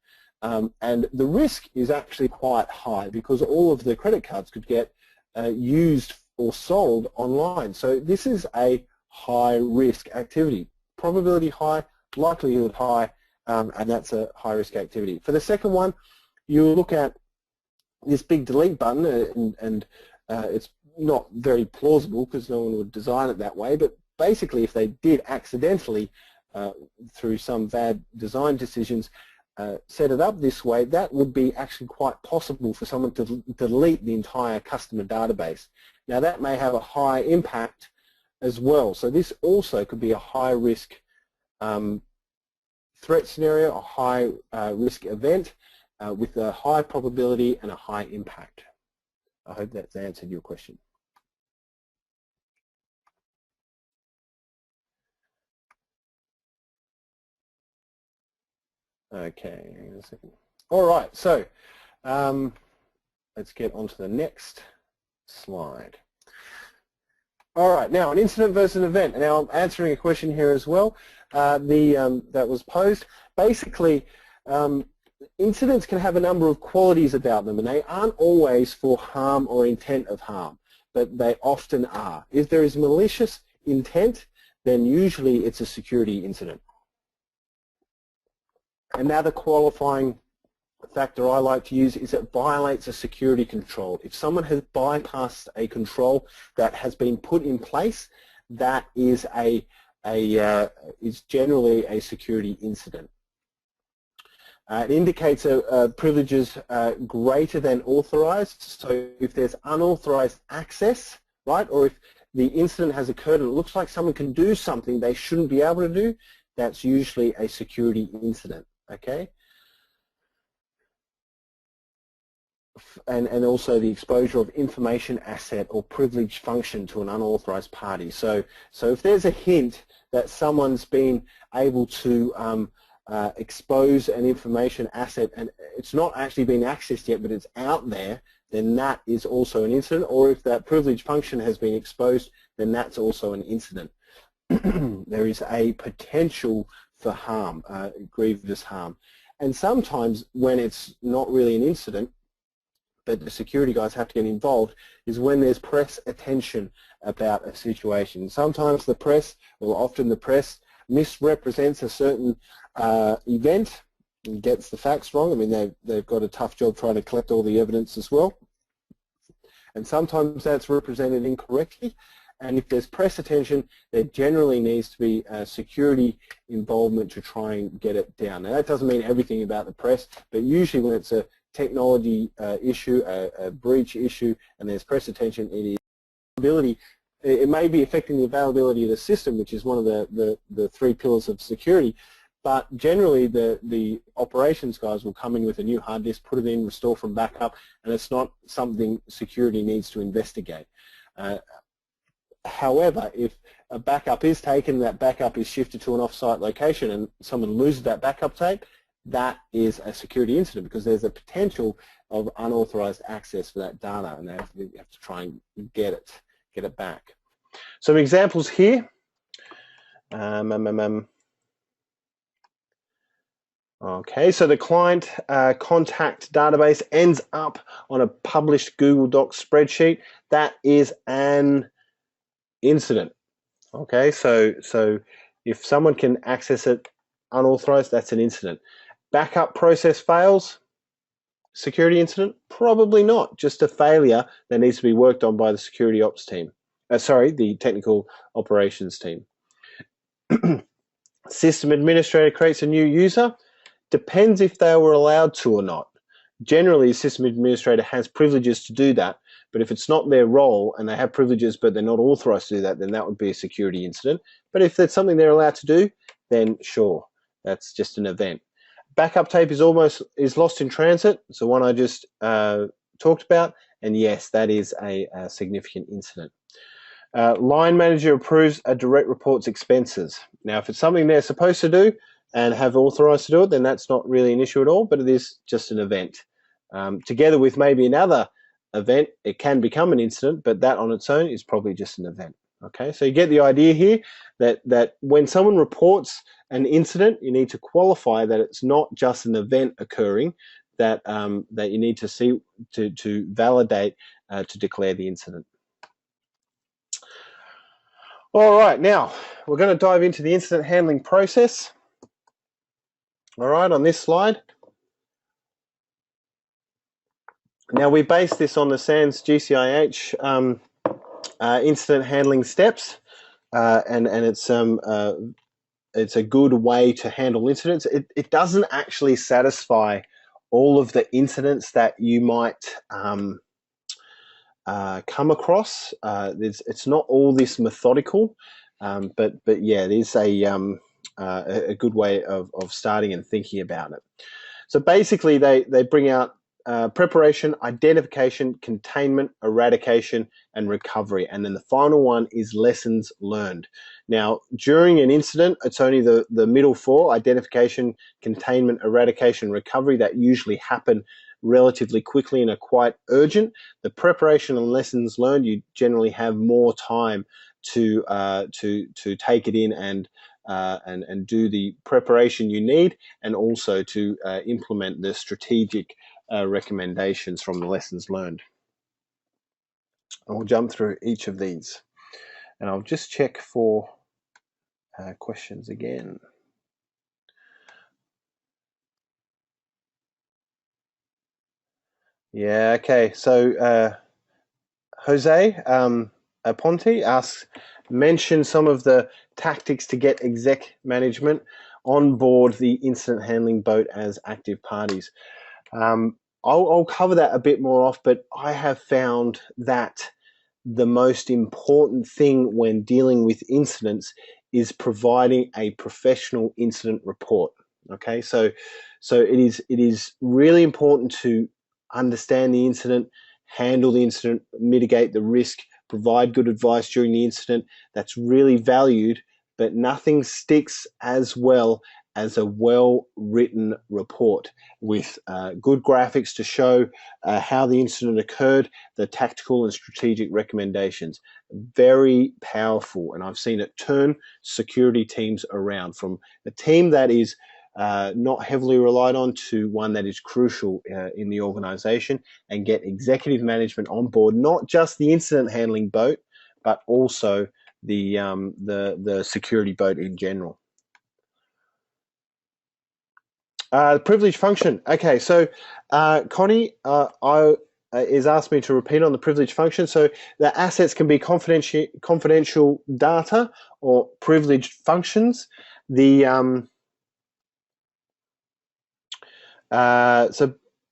S1: and the risk is actually quite high because all of the credit cards could get used or sold online. So this is a high risk activity. Probability high, likelihood high. And that's a high-risk activity. For the second one, you look at this big delete button, and it's not very plausible because no one would design it that way, but basically if they did accidentally, through some bad design decisions, set it up this way, that would be actually quite possible for someone to delete the entire customer database. Now that may have a high impact as well, so this also could be a high-risk threat scenario, a high risk event with a high probability and a high impact. I hope that's answered your question. Okay, hang on a second. All right, so let's get on to the next slide. All right, now an incident versus an event. Now I'm answering a question here as well that was posed. Basically, incidents can have a number of qualities about them, and they aren't always for harm or intent of harm, but they often are. If there is malicious intent, then usually it's a security incident. Another qualifying factor I like to use is it violates a security control. If someone has bypassed a control that has been put in place, that is is generally a security incident. It indicates privileges greater than authorized. So if there's unauthorized access, right, or if the incident has occurred and it looks like someone can do something they shouldn't be able to do, that's usually a security incident, okay? And also the exposure of information asset or privileged function to an unauthorized party. So if there's a hint that someone's been able to expose an information asset and it's not actually been accessed yet but it's out there, then that is also an incident. Or if that privileged function has been exposed, then that's also an incident. There is a potential for harm, grievous harm. And sometimes when it's not really an incident, but the security guys have to get involved, is when there's press attention about a situation. Sometimes the press, or often the press, misrepresents a certain event and gets the facts wrong. I mean, they've got a tough job trying to collect all the evidence as well. And sometimes that's represented incorrectly. And if there's press attention, there generally needs to be security involvement to try and get it down. Now, that doesn't mean everything about the press, but usually when it's a technology issue, a breach issue, and there's press attention, it is availability. It may be affecting the availability of the system, which is one of the three pillars of security, but generally the operations guys will come in with a new hard disk, put it in, restore from backup, and it's not something security needs to investigate. However, if a backup is taken, that backup is shifted to an off-site location and someone loses that backup tape, that is a security incident because there's a potential of unauthorized access for that data and they have to try and get it back. Some examples here. Okay, so the client contact database ends up on a published Google Docs spreadsheet. That is an incident. Okay, so if someone can access it unauthorized, that's an incident. Backup process fails, security incident? Probably not, just a failure that needs to be worked on by the security ops team. The technical operations team. System administrator creates a new user. Depends if they were allowed to or not. Generally, a system administrator has privileges to do that, but if it's not their role and they have privileges but they're not authorized to do that, then that would be a security incident. But if that's something they're allowed to do, then sure, that's just an event. Backup tape is lost in transit. It's the one I just talked about, and yes, that is a significant incident. Line manager approves a direct report's expenses. Now, if it's something they're supposed to do and have authorized to do it, then that's not really an issue at all, but it is just an event. Together with maybe another event, it can become an incident, but that on its own is probably just an event. Okay, so you get the idea here that when someone reports an incident, you need to qualify that it's not just an event occurring, that you need to see to validate to declare the incident. All right, now we're going to dive into the incident handling process. All right, on this slide. Now we base this on the SANS GCIH incident handling steps, and it's a good way to handle incidents. It doesn't actually satisfy all of the incidents that you might come across. It's not all this methodical, but yeah, it is a good way of starting and thinking about it. So basically, they bring out preparation, identification, containment, eradication, and recovery. And then the final one is lessons learned. Now, during an incident, it's only the middle four, identification, containment, eradication, recovery, that usually happen relatively quickly and are quite urgent. The preparation and lessons learned, you generally have more time to take it in and do the preparation you need, and also to implement the strategic recommendations from the lessons learned. I'll jump through each of these, and I'll just check for questions again. Yeah, okay. So Jose Aponte asks, mention some of the tactics to get exec management on board the incident handling boat as active parties. I'll cover that a bit more off, but I have found that the most important thing when dealing with incidents is providing a professional incident report. Okay, so it is really important to understand the incident, handle the incident, mitigate the risk, provide good advice during the incident. That's really valued, but nothing sticks as well as a well-written report with good graphics to show how the incident occurred, the tactical and strategic recommendations. Very powerful, and I've seen it turn security teams around from a team that is not heavily relied on to one that is crucial in the organization, and get executive management on board, not just the incident handling boat, but also the security boat in general. The privilege function. Okay, so Connie is asked me to repeat on the privilege function. So the assets can be confidential data or privileged functions. The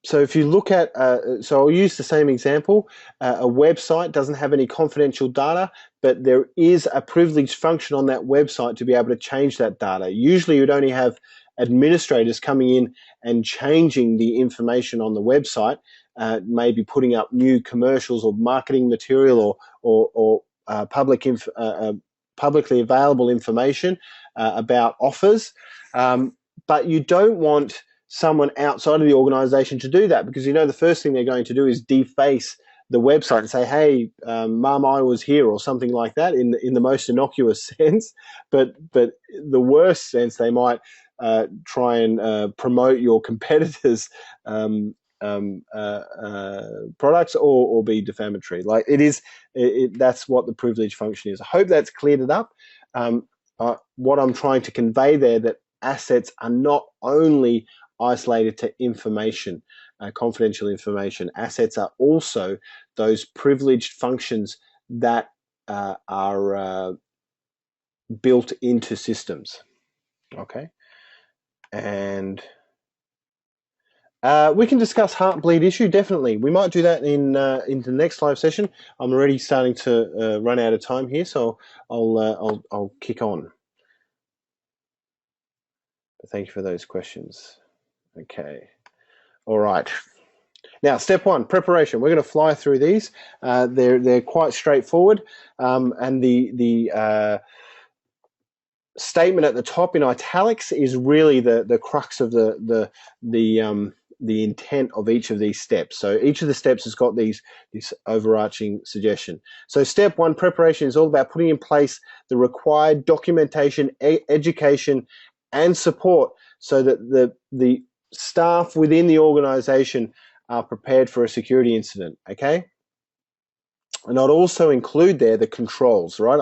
S1: so if you look at, so I'll use the same example. A website doesn't have any confidential data, but there is a privileged function on that website to be able to change that data. Usually you'd only have administrators coming in and changing the information on the website, maybe putting up new commercials or marketing material or publicly available information about offers. But you don't want someone outside of the organization to do that, because you know the first thing they're going to do is deface the website and say, hey, Mum, I was here, or something like that, in the most innocuous sense. But the worst sense, they might try and promote your competitors' products or be defamatory. Like that's what the privilege function is. I hope that's cleared it up. What I'm trying to convey there, that assets are not only isolated to information, confidential information. Assets are also those privileged functions that are built into systems. Okay, and we can discuss heartbleed issue. Definitely, we might do that in the next live session. I'm already starting to run out of time here, so I'll kick on. Thank you for those questions. Okay. All right. Now, step one, preparation. We're going to fly through these. They're quite straightforward, and the statement at the top in italics is really the crux of the intent of each of these steps. So each of the steps has got this overarching suggestion. So step one, preparation, is all about putting in place the required documentation, education, and support so that the staff within the organization are prepared for a security incident. Okay, and I'd also include there the controls. Right,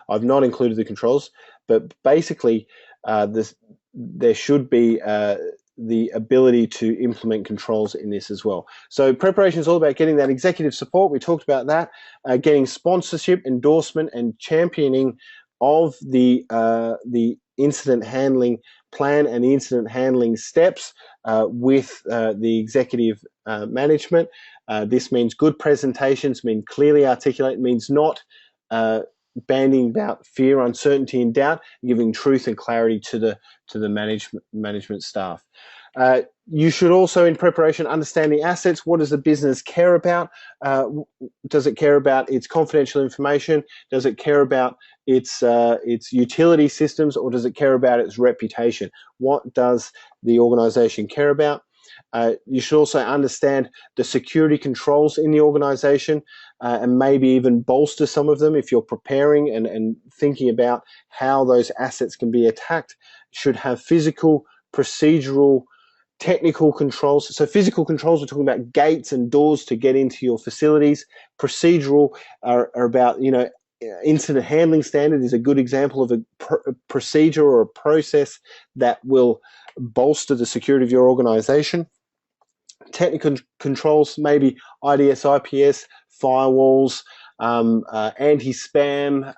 S1: I've not included the controls, but basically there should be the ability to implement controls in this as well. So preparation is all about getting that executive support. We talked about that, getting sponsorship, endorsement, and championing of the incident handling plan and the incident handling steps with the executive management. This means good presentations, mean clearly articulate, means not banding about fear, uncertainty, and doubt, giving truth and clarity to the management staff. You should also, in preparation, understand the assets. What does the business care about? Does it care about its confidential information? Does it care about its utility systems, or does it care about its reputation? What does the organization care about? You should also understand the security controls in the organization, and maybe even bolster some of them if you're preparing and thinking about how those assets can be attacked. Should have physical, procedural, technical controls. So physical controls, we're talking about gates and doors to get into your facilities. Procedural are about, incident handling standard is a good example of a procedure or a process that will bolster the security of your organization. Technical controls, maybe IDS, IPS, firewalls, anti-spam,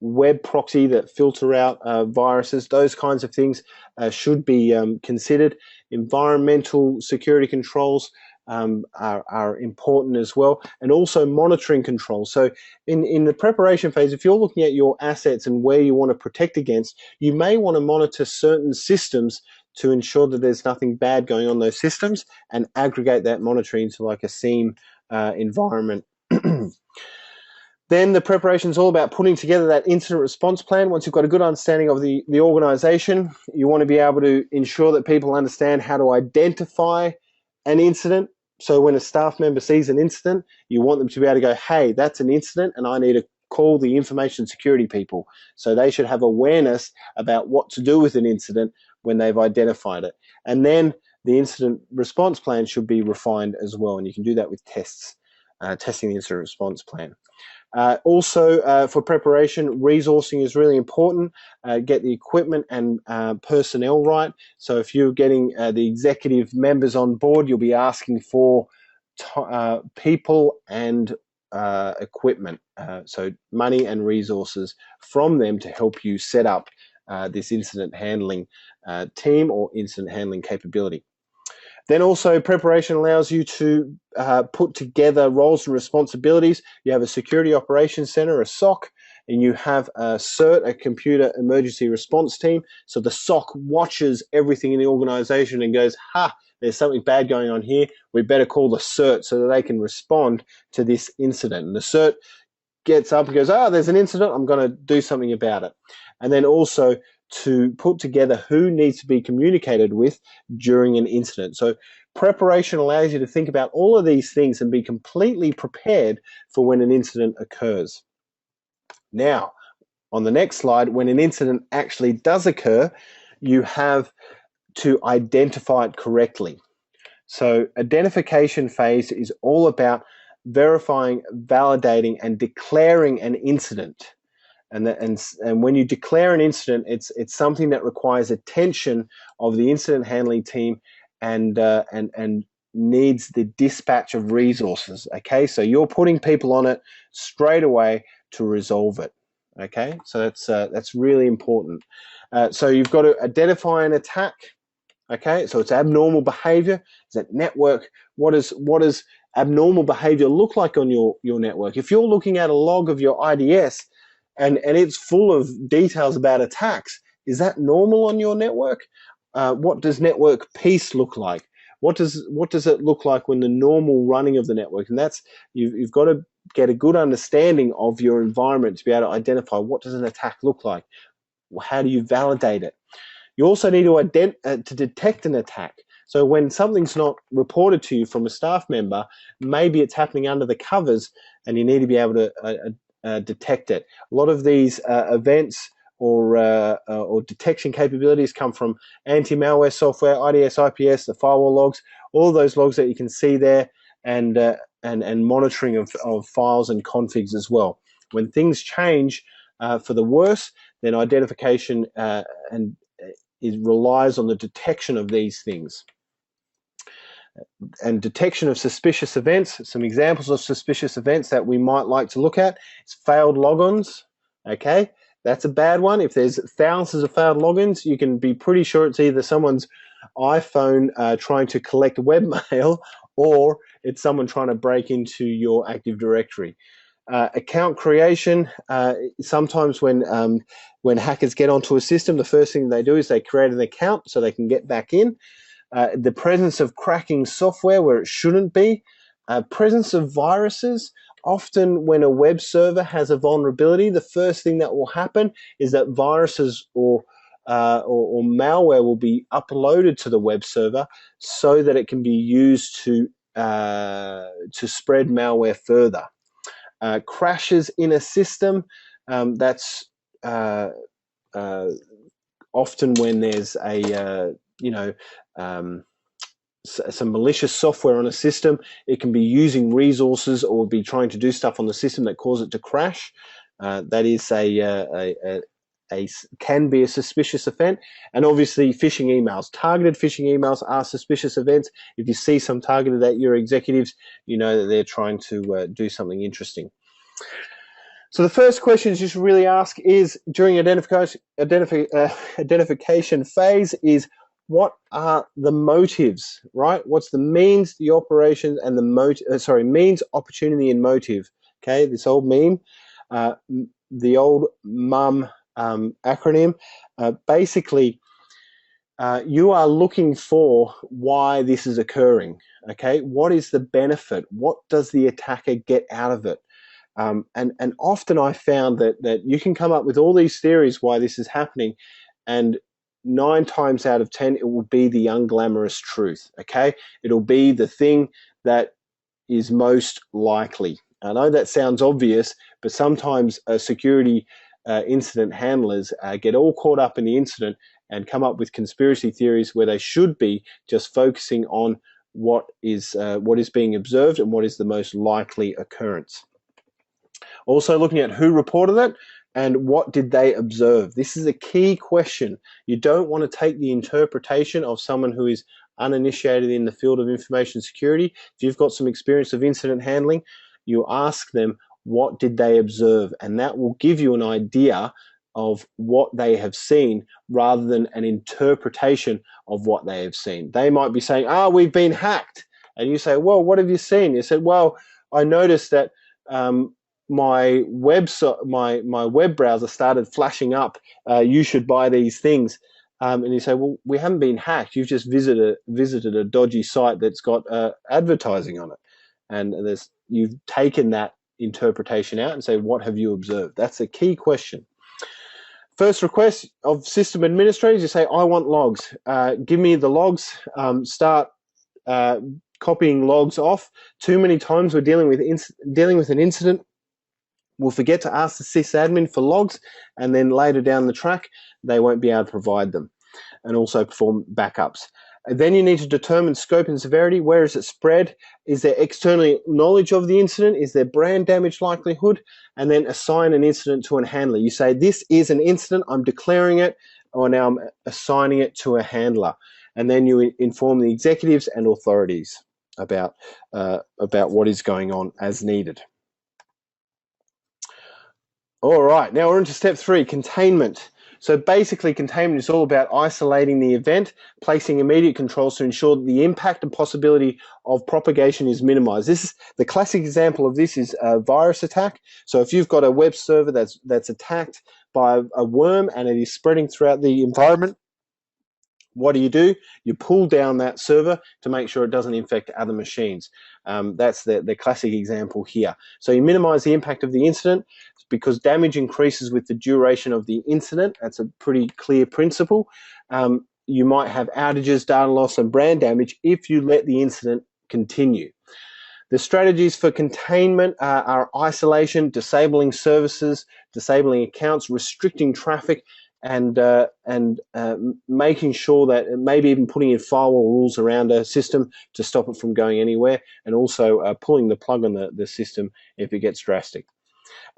S3: web proxy that filter out viruses. Those kinds of things should be considered. Environmental security controls are important as well, and also monitoring controls. So in the preparation phase, if you're looking at your assets and where you want to protect against, you may want to monitor certain systems to ensure that there's nothing bad going on in those systems, and aggregate that monitoring to like a SIEM environment. Then the preparation is all about putting together that incident response plan. Once you've got a good understanding of the organization, you want to be able to ensure that people understand how to identify an incident. So when a staff member sees an incident, you want them to be able to go, hey, that's an incident and I need to call the information security people. So they should have awareness about what to do with an incident when they've identified it. And then the incident response plan should be refined as well. And you can do that with tests, testing the incident response plan. Also, for preparation, resourcing is really important. Get the equipment and personnel right. So if you're getting the executive members on board, you'll be asking for people and equipment. So money and resources from them to help you set up this incident handling team or incident handling capability. Then also preparation allows you to put together roles and responsibilities. You have a security operations center, a SOC, and you have a CERT, a computer emergency response team. So the SOC watches everything in the organization and goes, ha, there's something bad going on here. We better call the CERT so that they can respond to this incident. And the CERT gets up and goes, there's an incident. I'm going to do something about it. And then also to put together who needs to be communicated with during an incident. So preparation allows you to think about all of these things and be completely prepared for when an incident occurs. Now, on the next slide, when an incident actually does occur, you have to identify it correctly. So identification phase is all about verifying, validating, and declaring an incident. And when you declare an incident, it's something that requires attention of the incident handling team and needs the dispatch of resources. Okay, so you're putting people on it straight away to resolve it. Okay, so that's really important. So you've got to identify an attack. Okay, so it's abnormal behavior. Is that network? What does abnormal behavior look like on your network? If you're looking at a log of your IDS and it's full of details about attacks, is that normal on your network? What does network peace look like? What does it look like when the normal running of the network? And that's you've got to get a good understanding of your environment to be able to identify what does an attack look like. How do you validate it? You also need to detect an attack. So when something's not reported to you from a staff member, maybe it's happening under the covers, and you need to be able to detect it. A lot of these events or detection capabilities come from anti-malware software, IDS, IPS, the firewall logs, all those logs that you can see there, and monitoring of files and configs as well. When things change for the worse, then identification relies on the detection of these things. And detection of suspicious events, some examples of suspicious events that we might like to look at is failed logons. Okay, that's a bad one. If there's thousands of failed logins, you can be pretty sure it's either someone's iPhone trying to collect webmail, or it's someone trying to break into your Active Directory. Account creation, sometimes when hackers get onto a system, the first thing they do is they create an account so they can get back in. The presence of cracking software where it shouldn't be. Presence of viruses. Often when a web server has a vulnerability, the first thing that will happen is that viruses or malware will be uploaded to the web server so that it can be used to spread malware further. Crashes in a system, that's often when there's some malicious software on a system. It can be using resources or be trying to do stuff on the system that cause it to crash. That is can be a suspicious event. And obviously phishing emails. Targeted phishing emails are suspicious events. If you see some targeted at your executives, you know that they're trying to do something interesting. So the first questions you should really ask is during identification phase is what are the motives, right? What's the means, the operations, and the means, opportunity, and motive. Okay, this old meme, the old mum acronym. Basically, you are looking for why this is occurring. Okay, what is the benefit? What does the attacker get out of it? And often I found that you can come up with all these theories why this is happening, and 9 times out of 10 it will be the unglamorous truth. Okay, it'll be the thing that is most likely. I know that sounds obvious, but sometimes security incident handlers get all caught up in the incident and come up with conspiracy theories where they should be just focusing on what is being observed and what is the most likely occurrence. Also looking at who reported it and what did they observe. This is a key question. You don't want to take the interpretation of someone who is uninitiated in the field of information security. If you've got some experience of incident handling, you ask them what did they observe, and that will give you an idea of what they have seen rather than an interpretation of what they have seen. They might be saying, we've been hacked. And you say, well, what have you seen? You said, well, I noticed that my web browser started flashing up, you should buy these things. And you say, well, we haven't been hacked. You've just visited a dodgy site that's got advertising on it. And you've taken that interpretation out and say, what have you observed? That's a key question. First request of system administrators, you say, I want logs. Give me the logs. Start copying logs off. Too many times we're dealing with an incident. We'll forget to ask the sysadmin for logs, and then later down the track, they won't be able to provide them, and also perform backups. And then you need to determine scope and severity. Where is it spread? Is there external knowledge of the incident? Is there brand damage likelihood? And then assign an incident to a handler. You say, this is an incident, I'm declaring it, or now I'm assigning it to a handler. And then you inform the executives and authorities about what is going on as needed. All right, now we're into step 3, containment. So basically, containment is all about isolating the event, placing immediate controls to ensure that the impact and possibility of propagation is minimized. The classic example of this is a virus attack. So if you've got a web server that's attacked by a worm and it is spreading throughout the environment, what do? You pull down that server to make sure it doesn't infect other machines. That's the classic example here. So you minimize the impact of the incident because damage increases with the duration of the incident. That's a pretty clear principle. You might have outages, data loss, and brand damage if you let the incident continue. The strategies for containment are isolation, disabling services, disabling accounts, restricting traffic, and making sure that maybe even putting in firewall rules around a system to stop it from going anywhere, and also pulling the plug on the system if it gets drastic.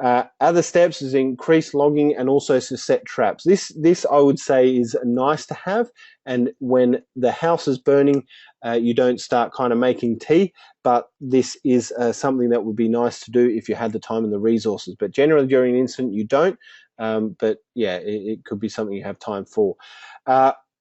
S3: Other steps is increase logging and also to set traps. This I would say is nice to have, and when the house is burning, you don't start kind of making tea, but this is something that would be nice to do if you had the time and the resources. But generally during an incident you don't, but yeah, it could be something you have time for.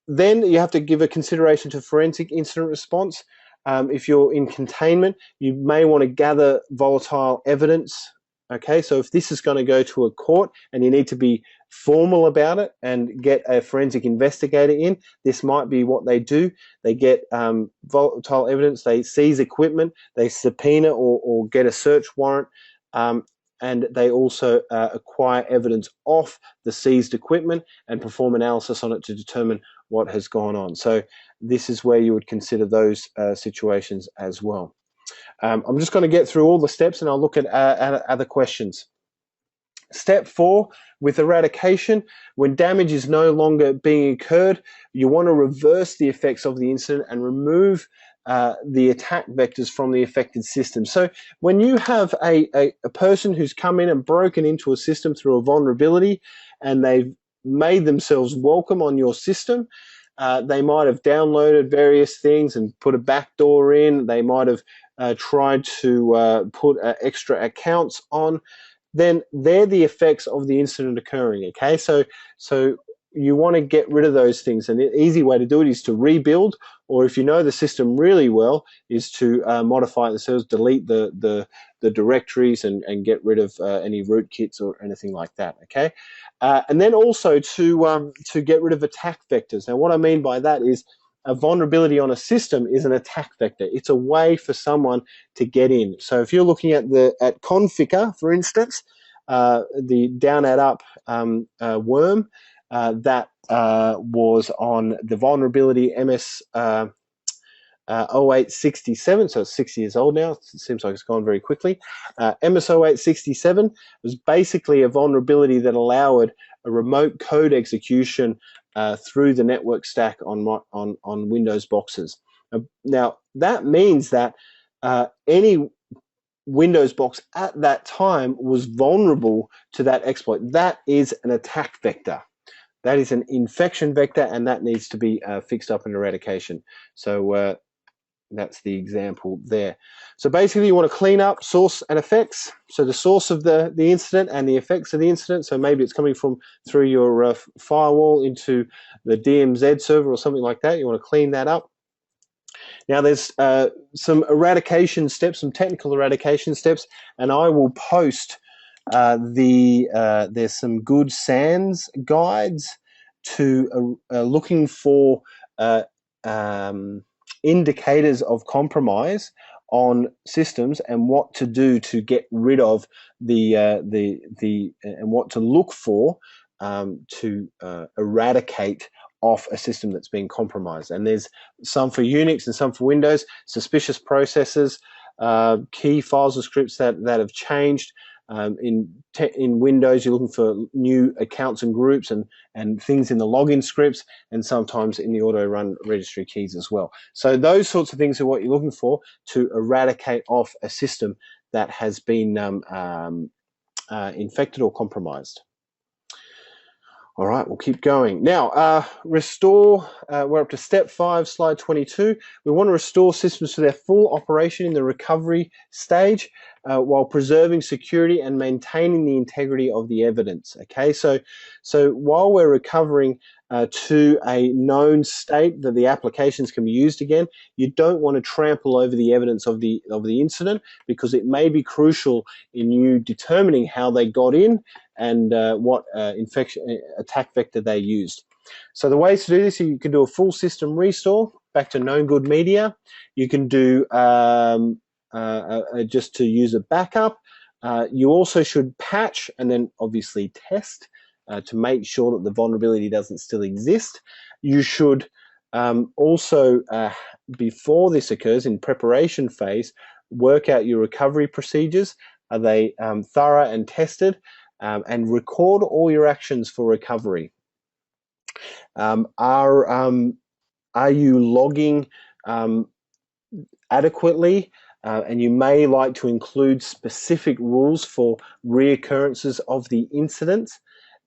S3: Then you have to give a consideration to forensic incident response. If you're in containment, you may want to gather volatile evidence. Okay, so if this is going to go to a court and you need to be formal about it and get a forensic investigator in, this might be what they do. They get volatile evidence, they seize equipment, they subpoena or get a search warrant, and they also acquire evidence off the seized equipment and perform analysis on it to determine what has gone on. So this is where you would consider those situations as well. I'm just going to get through all the steps and I'll look at other questions. Step 4, with eradication, when damage is no longer being incurred, you want to reverse the effects of the incident and remove the attack vectors from the affected system. So when you have a person who's come in and broken into a system through a vulnerability and they've made themselves welcome on your system, they might have downloaded various things and put a backdoor in. They might have tried to put extra accounts on. then they're the effects of the incident occurring. Okay, so you want to get rid of those things, and the easy way to do it is to rebuild, or if you know the system really well, is to modify it themselves, delete the directories and get rid of any rootkits or anything like that. Okay, and then also to get rid of attack vectors. Now, what I mean by that is a vulnerability on a system is an attack vector. It's a way for someone to get in. So if you're looking at Conficker, for instance, the down at up worm that was on the vulnerability MS 0867, so it's 6 years old now. It seems like it's gone very quickly. MS 0867 was basically a vulnerability that allowed a remote code execution through the network stack on Windows boxes. Now, that means that any Windows box at that time was vulnerable to that exploit. That is an attack vector. That is an infection vector, and that needs to be fixed up in eradication. So that's the example there. So basically, you want to clean up source and effects. So the source of the incident and the effects of the incident. So maybe it's coming through your firewall into the DMZ server or something like that. You want to clean that up. Now, there's some eradication steps, some technical eradication steps, and I will post there's some good SANS guides to looking for indicators of compromise on systems and what to do to get rid of and what to look for to eradicate off a system that's been compromised. And there's some for Unix and some for Windows. Suspicious processes, key files and scripts that have changed. In Windows, you're looking for new accounts and groups and things in the login scripts, and sometimes in the auto-run registry keys as well. So those sorts of things are what you're looking for to eradicate off a system that has been infected or compromised. All right, we'll keep going. Now, restore, we're up to step 5, slide 22. We want to restore systems to their full operation in the recovery stage while preserving security and maintaining the integrity of the evidence. Okay, so while we're recovering to a known state that the applications can be used again, you don't want to trample over the evidence of the incident, because it may be crucial in you determining how they got in and what attack vector they used. So the ways to do this, you can do a full system restore back to known good media. You can do just to use a backup. You also should patch and then obviously test to make sure that the vulnerability doesn't still exist. You should also, before this occurs, in preparation phase, work out your recovery procedures. Are they thorough and tested? And record all your actions for recovery. Are you logging adequately? And you may like to include specific rules for reoccurrences of the incidents,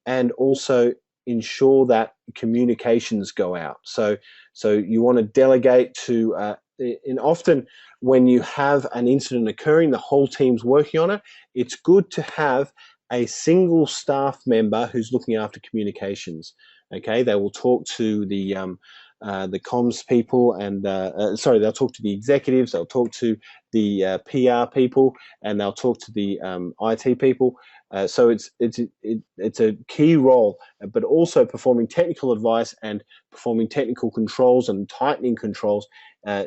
S3: and also ensure that communications go out. So you want to delegate to, and often when you have an incident occurring, the whole team's working on it, it's good to have a single staff member who's looking after communications. Okay, they will talk to the comms people, and they'll talk to the executives, they'll talk to the PR people, and they'll talk to the IT people. So it's a key role, but also performing technical advice and performing technical controls and tightening controls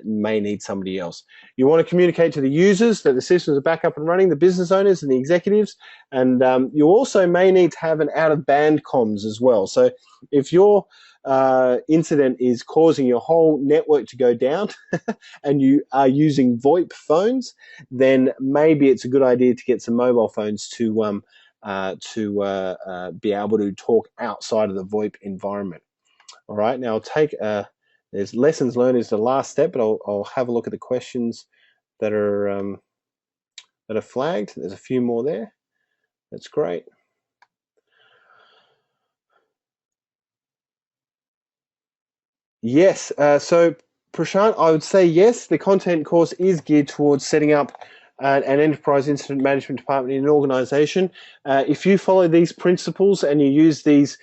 S3: may need somebody else. You want to communicate to the users that the systems are back up and running, the business owners and the executives, and you also may need to have an out-of-band comms as well. So if your incident is causing your whole network to go down and you are using VoIP phones, then maybe it's a good idea to get some mobile phones to be able to talk outside of the VoIP environment. All right, now I'll take there's lessons learned is the last step, but I'll have a look at the questions that are flagged. There's a few more there. That's great. Yes, so Prashant, I would say yes, the content course is geared towards setting up an enterprise incident management department in an organization, if you follow these principles and you use these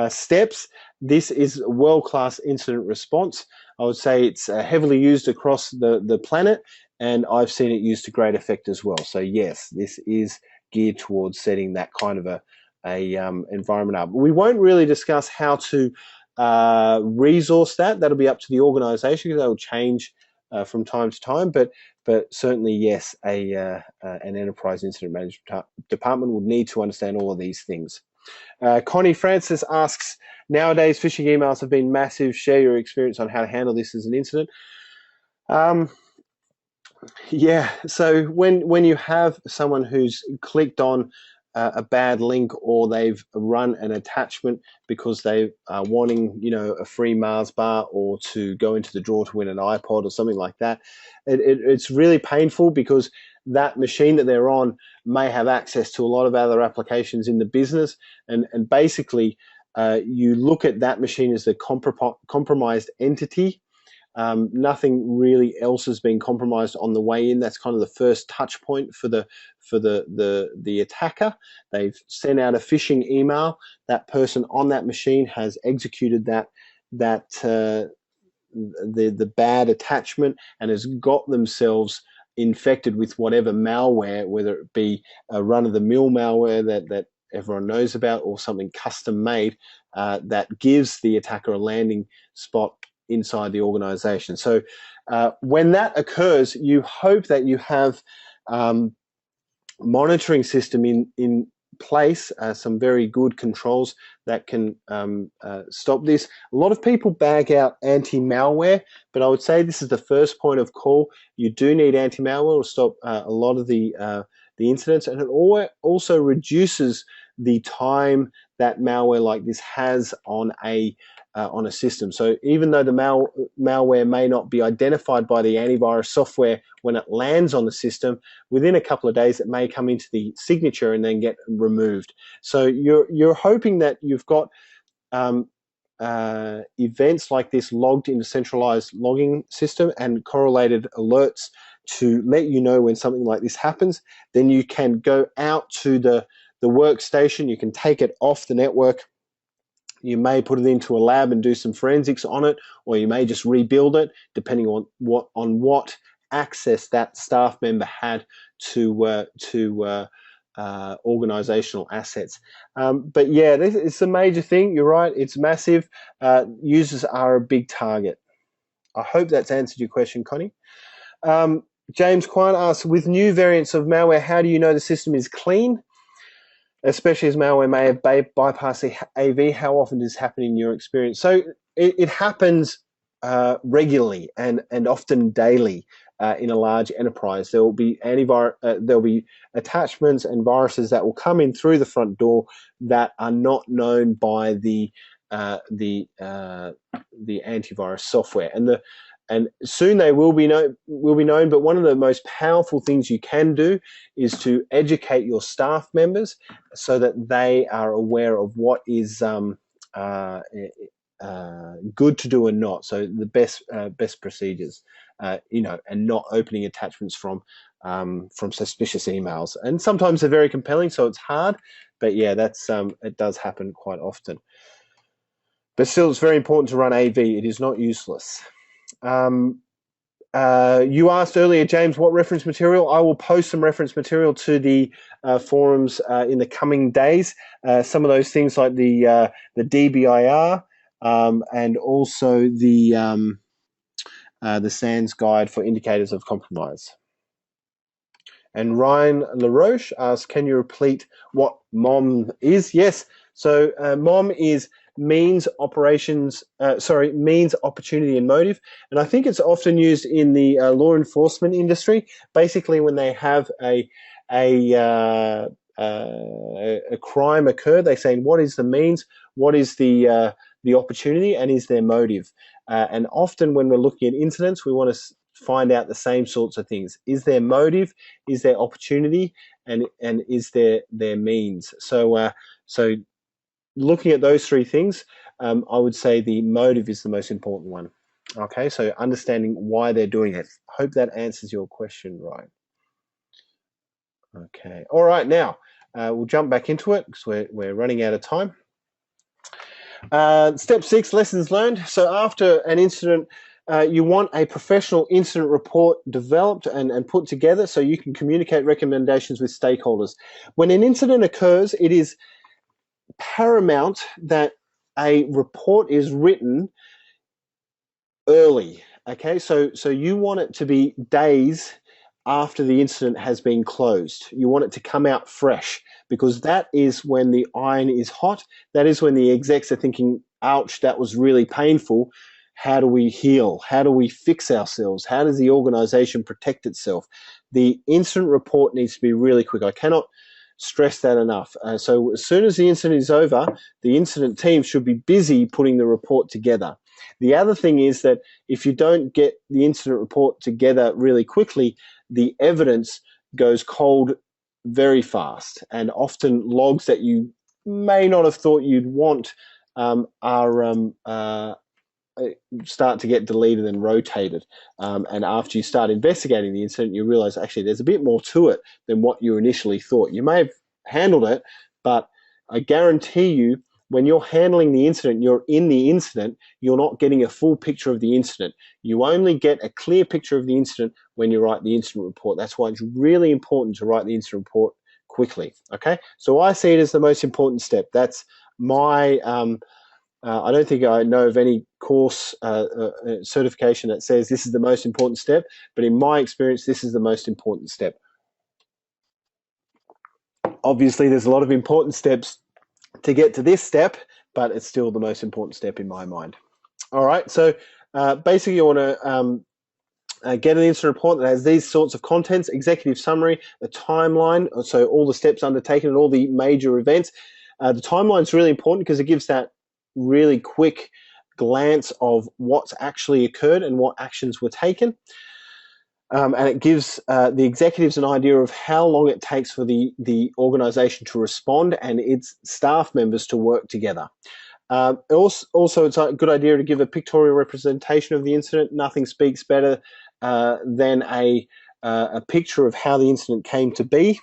S3: steps, this is world-class incident response. I would say it's heavily used across the planet, and I've seen it used to great effect as well. So yes, this is geared towards setting that kind of a environment up. We won't really discuss how to resource that. That'll be up to the organization, because that will change from time to time, but certainly yes, an enterprise incident management department would need to understand all of these things. Connie Francis asks, nowadays phishing emails have been massive. Share your experience on how to handle this as an incident. Yeah, so when you have someone who's clicked on a bad link, or they've run an attachment because they are wanting, a free Mars bar, or to go into the draw to win an iPod or something like that, it's really painful, because that machine that they're on may have access to a lot of other applications in the business, and basically you look at that machine as the compromised entity. Nothing really else has been compromised on the way in. That's kind of the first touch point for the attacker. They've sent out a phishing email. That person on that machine has executed the bad attachment, and has got themselves infected with whatever malware, whether it be a run-of-the-mill malware that everyone knows about, or something custom made that gives the attacker a landing spot inside the organization. So when that occurs, you hope that you have monitoring system in place, some very good controls that can stop this. A lot of people bag out anti-malware, but I would say this is the first point of call. You do need anti-malware to stop a lot of the incidents, and it also reduces the time that malware like this has on a system. So even though the malware may not be identified by the antivirus software when it lands on the system, within a couple of days it may come into the signature and then get removed. So you're hoping that you've got events like this logged in a centralized logging system and correlated alerts to let you know when something like this happens. Then you can go out to the workstation, you can take it off the network. You may put it into a lab and do some forensics on it, or you may just rebuild it, depending on what access that staff member had to organizational assets. But yeah, it's a major thing. You're right. It's massive. Users are a big target. I hope that's answered your question, Connie. James Quine asks, with new variants of malware, how do you know the system is clean? Especially as malware may have bypassed the AV, how often does this happen in your experience? So it happens regularly and often daily in a large enterprise. There will be there'll be attachments and viruses that will come in through the front door that are not known by the antivirus software, and soon they will be known. But one of the most powerful things you can do is to educate your staff members so that they are aware of what is good to do and not. So the best procedures, and not opening attachments from suspicious emails. And sometimes they're very compelling, so it's hard. But yeah, that's it does happen quite often. But still, it's very important to run AV. It is not useless. You asked earlier, James, what reference material? I will post some reference material to the forums in the coming days. Some of those things like the DBIR and also the SANS guide for indicators of compromise. And Ryan LaRoche asks, can you repeat what MOM is? Yes. So MOM is means, opportunity, and motive. And I think it's often used in the law enforcement industry. Basically, when they have a crime occur, they say, what is the means, what is the opportunity, and is there motive? And often when we're looking at incidents, we want to find out the same sorts of things. Is there motive? Is there opportunity? And is there means? So looking at those three things, I would say the motive is the most important one. Okay, so understanding why they're doing it. Hope that answers your question right. Okay, all right, now we'll jump back into it because we're running out of time. Step 6, lessons learned. So after an incident, you want a professional incident report developed and put together so you can communicate recommendations with stakeholders. When an incident occurs, it is paramount that a report is written early. Okay, so you want it to be days after the incident has been closed. You want it to come out fresh because that is when the iron is hot. That is when the execs are thinking, ouch, that was really painful. How do we heal? How do we fix ourselves? How does the organization protect itself? The incident report needs to be really quick. I cannot stress that enough. So as soon as the incident is over, the incident team should be busy putting the report together. The other thing is that if you don't get the incident report together really quickly, the evidence goes cold very fast, and often logs that you may not have thought you'd want start to get deleted and rotated. And after you start investigating the incident, you realize actually there's a bit more to it than what you initially thought. You may have handled it, but I guarantee you, when you're handling the incident, you're in the incident, you're not getting a full picture of the incident. You only get a clear picture of the incident when you write the incident report. That's why it's really important to write the incident report quickly. Okay, so I see it as the most important step. That's my I don't think I know of any course certification that says this is the most important step, but in my experience, this is the most important step. Obviously, there's a lot of important steps to get to this step, but it's still the most important step in my mind. All right, so basically you want to get an incident report that has these sorts of contents: executive summary, a timeline, so all the steps undertaken and all the major events. The timeline is really important because it gives that really quick glance of what's actually occurred and what actions were taken. And it gives the executives an idea of how long it takes for the organization to respond and its staff members to work together. Also, it's a good idea to give a pictorial representation of the incident. Nothing speaks better than a picture of how the incident came to be.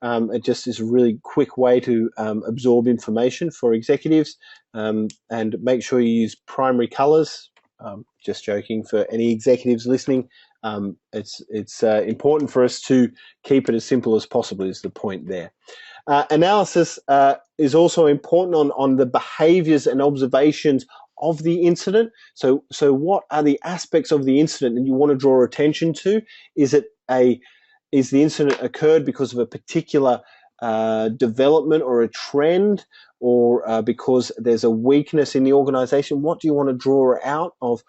S3: It just is a really quick way to absorb information for executives, and make sure you use primary colors. Just joking, for any executives listening, it's important for us to keep it as simple as possible is the point there. Analysis is also important on the behaviors and observations of the incident. So what are the aspects of the incident that you want to draw attention to? Is the incident occurred because of a particular development or a trend, or because there's a weakness in the organization? What do you want to draw out of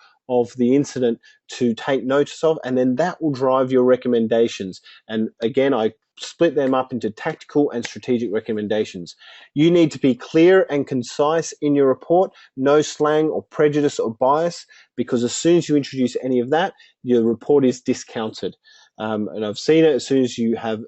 S3: the incident to take notice of? And then that will drive your recommendations. And again, I split them up into tactical and strategic recommendations. You need to be clear and concise in your report, no slang or prejudice or bias, because as soon as you introduce any of that, your report is discounted. And I've seen it, as soon as you have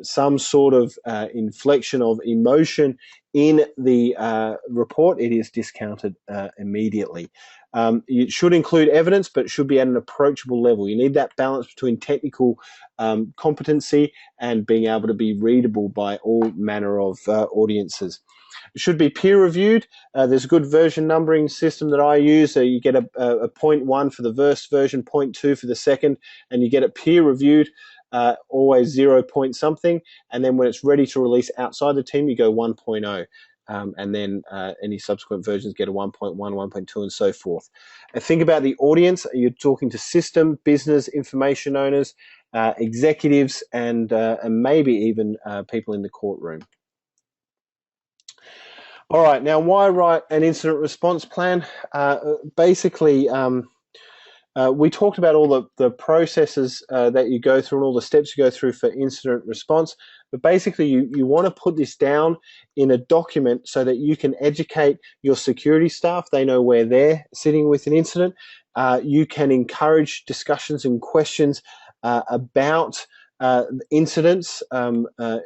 S3: some sort of inflection of emotion in the report, it is discounted immediately. It should include evidence, but it should be at an approachable level. You need that balance between technical competency and being able to be readable by all manner of audiences. It should be peer reviewed. There's a good version numbering system that I use. So you get a 0.1 for the first version, 0.2 for the second, and you get it peer reviewed, always 0 point something. And then when it's ready to release outside the team, you go 1.0. And then any subsequent versions get a 1.1, 1.2, and so forth. And think about the audience. You're talking to system, business, information owners, executives, and maybe even people in the courtroom. All right, now why write an incident response plan? Basically, we talked about all the processes that you go through and all the steps you go through for incident response, but basically you want to put this down in a document so that you can educate your security staff. They know where they're sitting with an incident. You can encourage discussions and questions about incidents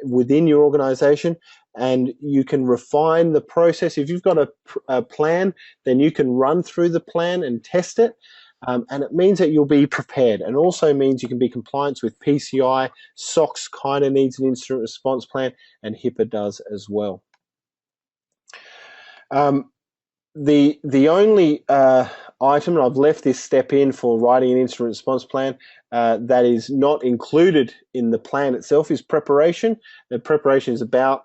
S3: within your organization, and you can refine the process. If you've got a plan, then you can run through the plan and test it. And it means that you'll be prepared, and also means you can be compliant with PCI. SOX kind of needs an incident response plan, and HIPAA does as well. The only item, and I've left this step in for writing an incident response plan, that is not included in the plan itself is preparation. The preparation is about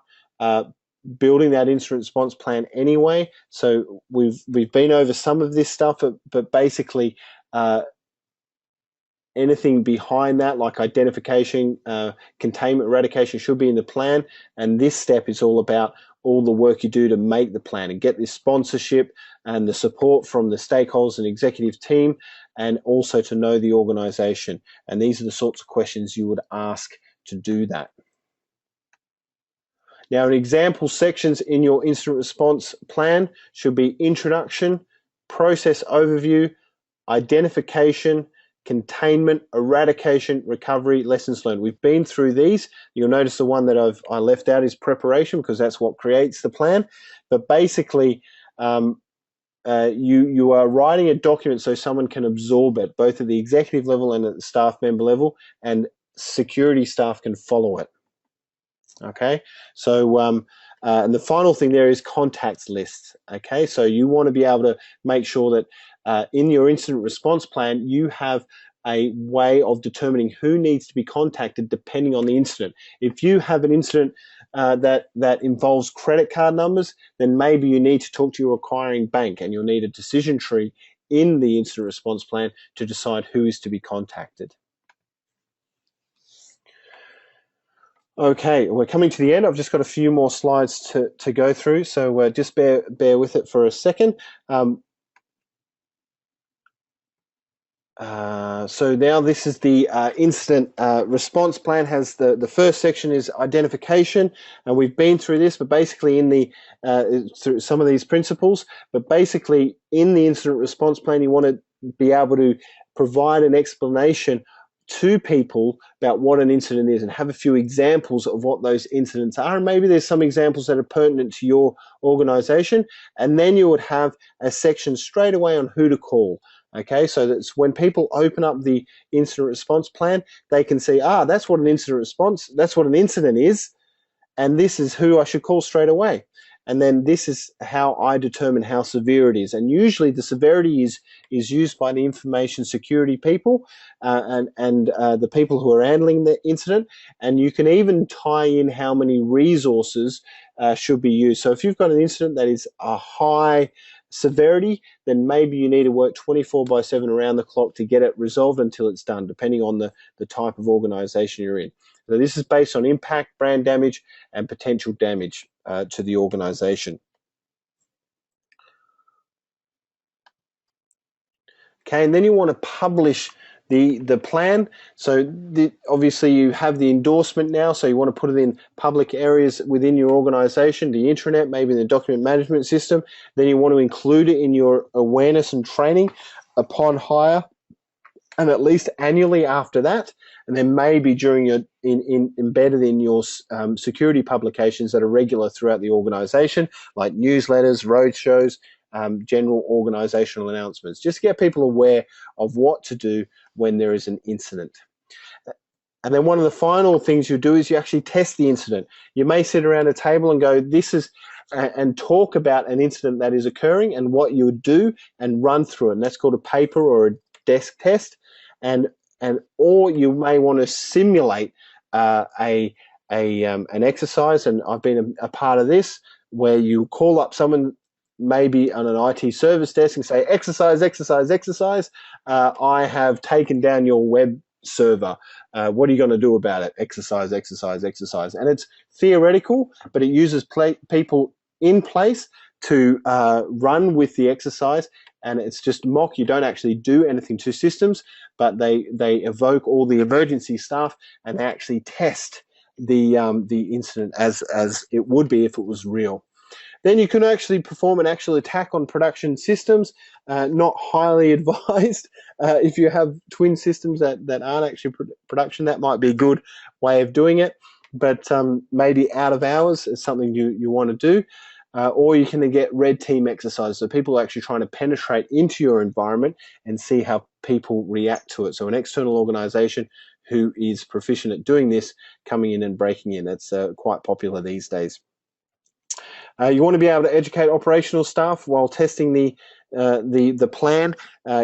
S3: building that incident response plan anyway. So we've been over some of this stuff, but basically anything behind that, like identification, containment, eradication, should be in the plan. And this step is all about all the work you do to make the plan and get this sponsorship and the support from the stakeholders and executive team, and also to know the organization. And these are the sorts of questions you would ask to do that. Now, an example sections in your incident response plan should be introduction, process overview, identification, containment, eradication, recovery, lessons learned. We've been through these. You'll notice the one that I left out is preparation, because that's what creates the plan. But basically, you are writing a document so someone can absorb it, both at the executive level and at the staff member level, and security staff can follow it. Okay, so and the final thing there is contacts lists. Okay, so you want to be able to make sure that in your incident response plan you have a way of determining who needs to be contacted depending on the incident. If you have an incident that involves credit card numbers, then maybe you need to talk to your acquiring bank, and you'll need a decision tree in the incident response plan to decide who is to be contacted. Okay, we're coming to the end. I've just got a few more slides to go through, so just bear with it for a second. So now this is the incident response plan. Has the first section is identification, and we've been through this, but basically in the through some of these principles. But basically in the incident response plan, you want to be able to provide an explanation to people about what an incident is and have a few examples of what those incidents are. And maybe there's some examples that are pertinent to your organization. And then you would have a section straight away on who to call. Okay, so that's when people open up the incident response plan, they can see, that's what an incident is, and this is who I should call straight away. And then this is how I determine how severe it is. And usually the severity is used by the information security people and the people who are handling the incident. And you can even tie in how many resources should be used. So if you've got an incident that is a high severity, then maybe you need to work 24/7 around the clock to get it resolved until it's done, depending on the type of organization you're in. So this is based on impact, brand damage, and potential damage to the organization. Okay, and then you want to publish the plan. So obviously you have the endorsement now, so you want to put it in public areas within your organization, the intranet, maybe the document management system. Then you want to include it in your awareness and training upon hire, and at least annually after that. And then maybe during your embedded in your security publications that are regular throughout the organization, like newsletters, roadshows, general organizational announcements, just to get people aware of what to do when there is an incident. And then one of the final things you do is you actually test the incident. You may sit around a table and go, and talk about an incident that is occurring and what you would do and run through it. And that's called a paper or a desk test. Or you may want to simulate an exercise, and I've been a part of this, where you call up someone maybe on an IT service desk and say, exercise, exercise, exercise. I have taken down your web server. What are you going to do about it? Exercise, exercise, exercise. And it's theoretical, but it uses people in place to run with the exercise, and it's just mock. You don't actually do anything to systems, but they evoke all the emergency staff, and they actually test the incident as it would be if it was real. Then you can actually perform an actual attack on production systems. Not highly advised. If you have twin systems that aren't actually production, that might be a good way of doing it. but maybe out of hours is something you want to do. Or you can get red team exercises. So people are actually trying to penetrate into your environment and see how people react to it. So an external organization who is proficient at doing this, coming in and breaking in. That's quite popular these days. You want to be able to educate operational staff while testing the plan,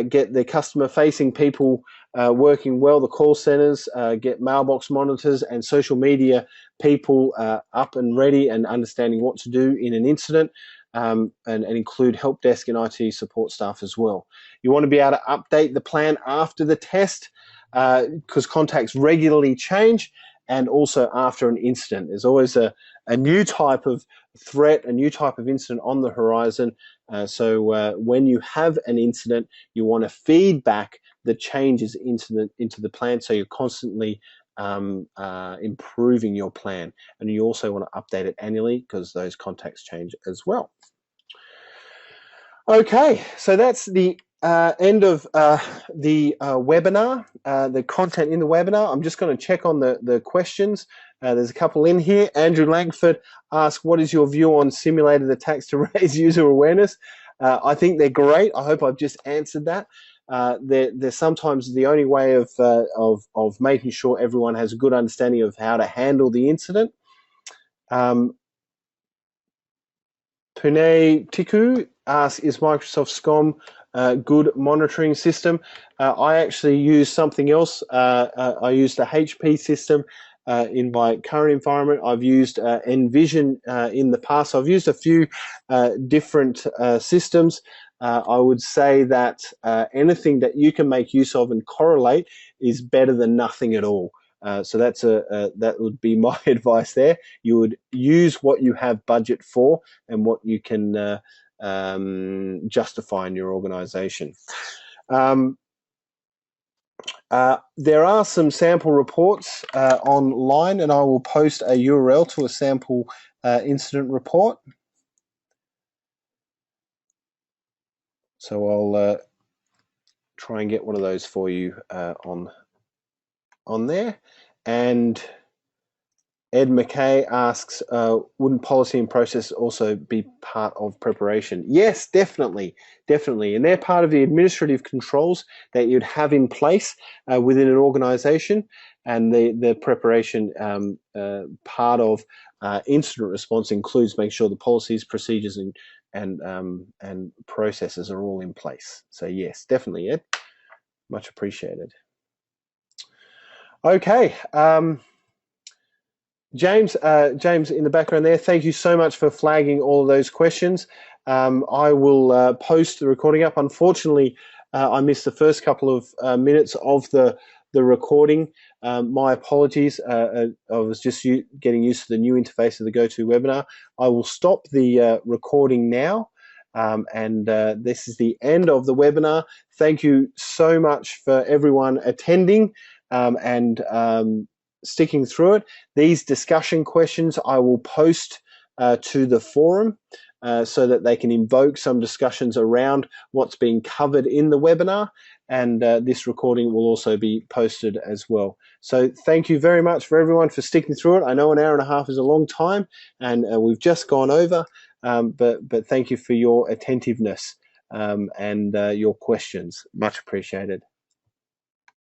S3: get the customer-facing people working well, the call centers, get mailbox monitors and social media people up and ready and understanding what to do in an incident, and include help desk and IT support staff as well. You want to be able to update the plan after the test because contacts regularly change, and also after an incident. There's always a new type of threat, a new type of incident on the horizon. So when you have an incident, you want to feed back the changes into the plan, so you're constantly improving your plan. And you also want to update it annually because those contacts change as well. Okay, so that's the end of the webinar, the content in the webinar. I'm just going to check on the questions. There's a couple in here. Andrew Langford asked, what is your view on simulated attacks to raise user awareness? I think they're great. I hope I've just answered that. They're sometimes the only way of making sure everyone has a good understanding of how to handle the incident. Pune Tiku asks, is Microsoft SCOM a good monitoring system? I actually use something else. I used a HP system in my current environment. I've used Envision in the past. I've used a few different systems. I would say that anything that you can make use of and correlate is better than nothing at all. So that's that would be my advice there. You would use what you have budget for and what you can justify in your organization. There are some sample reports online, and I will post a URL to a sample incident report. So I'll try and get one of those for you on there. And Ed McKay asks, wouldn't policy and process also be part of preparation? Yes, definitely. And they're part of the administrative controls that you'd have in place within an organization, and the preparation part of incident response includes making sure the policies, procedures, and processes are all in place. So yes, definitely, Ed. Much appreciated. Okay. James in the background there, thank you so much for flagging all of those questions. I will post the recording up. Unfortunately, I missed the first couple of minutes of the recording. My apologies. I was just getting used to the new interface of the GoToWebinar. I will stop the recording now. And this is the end of the webinar. Thank you so much for everyone attending and sticking through it. These discussion questions I will post to the forum so that they can invoke some discussions around what's being covered in the webinar, and this recording will also be posted as well. So thank you very much for everyone for sticking through it. I know an hour and a half is a long time, and we've just gone over, but thank you for your attentiveness and your questions. Much appreciated.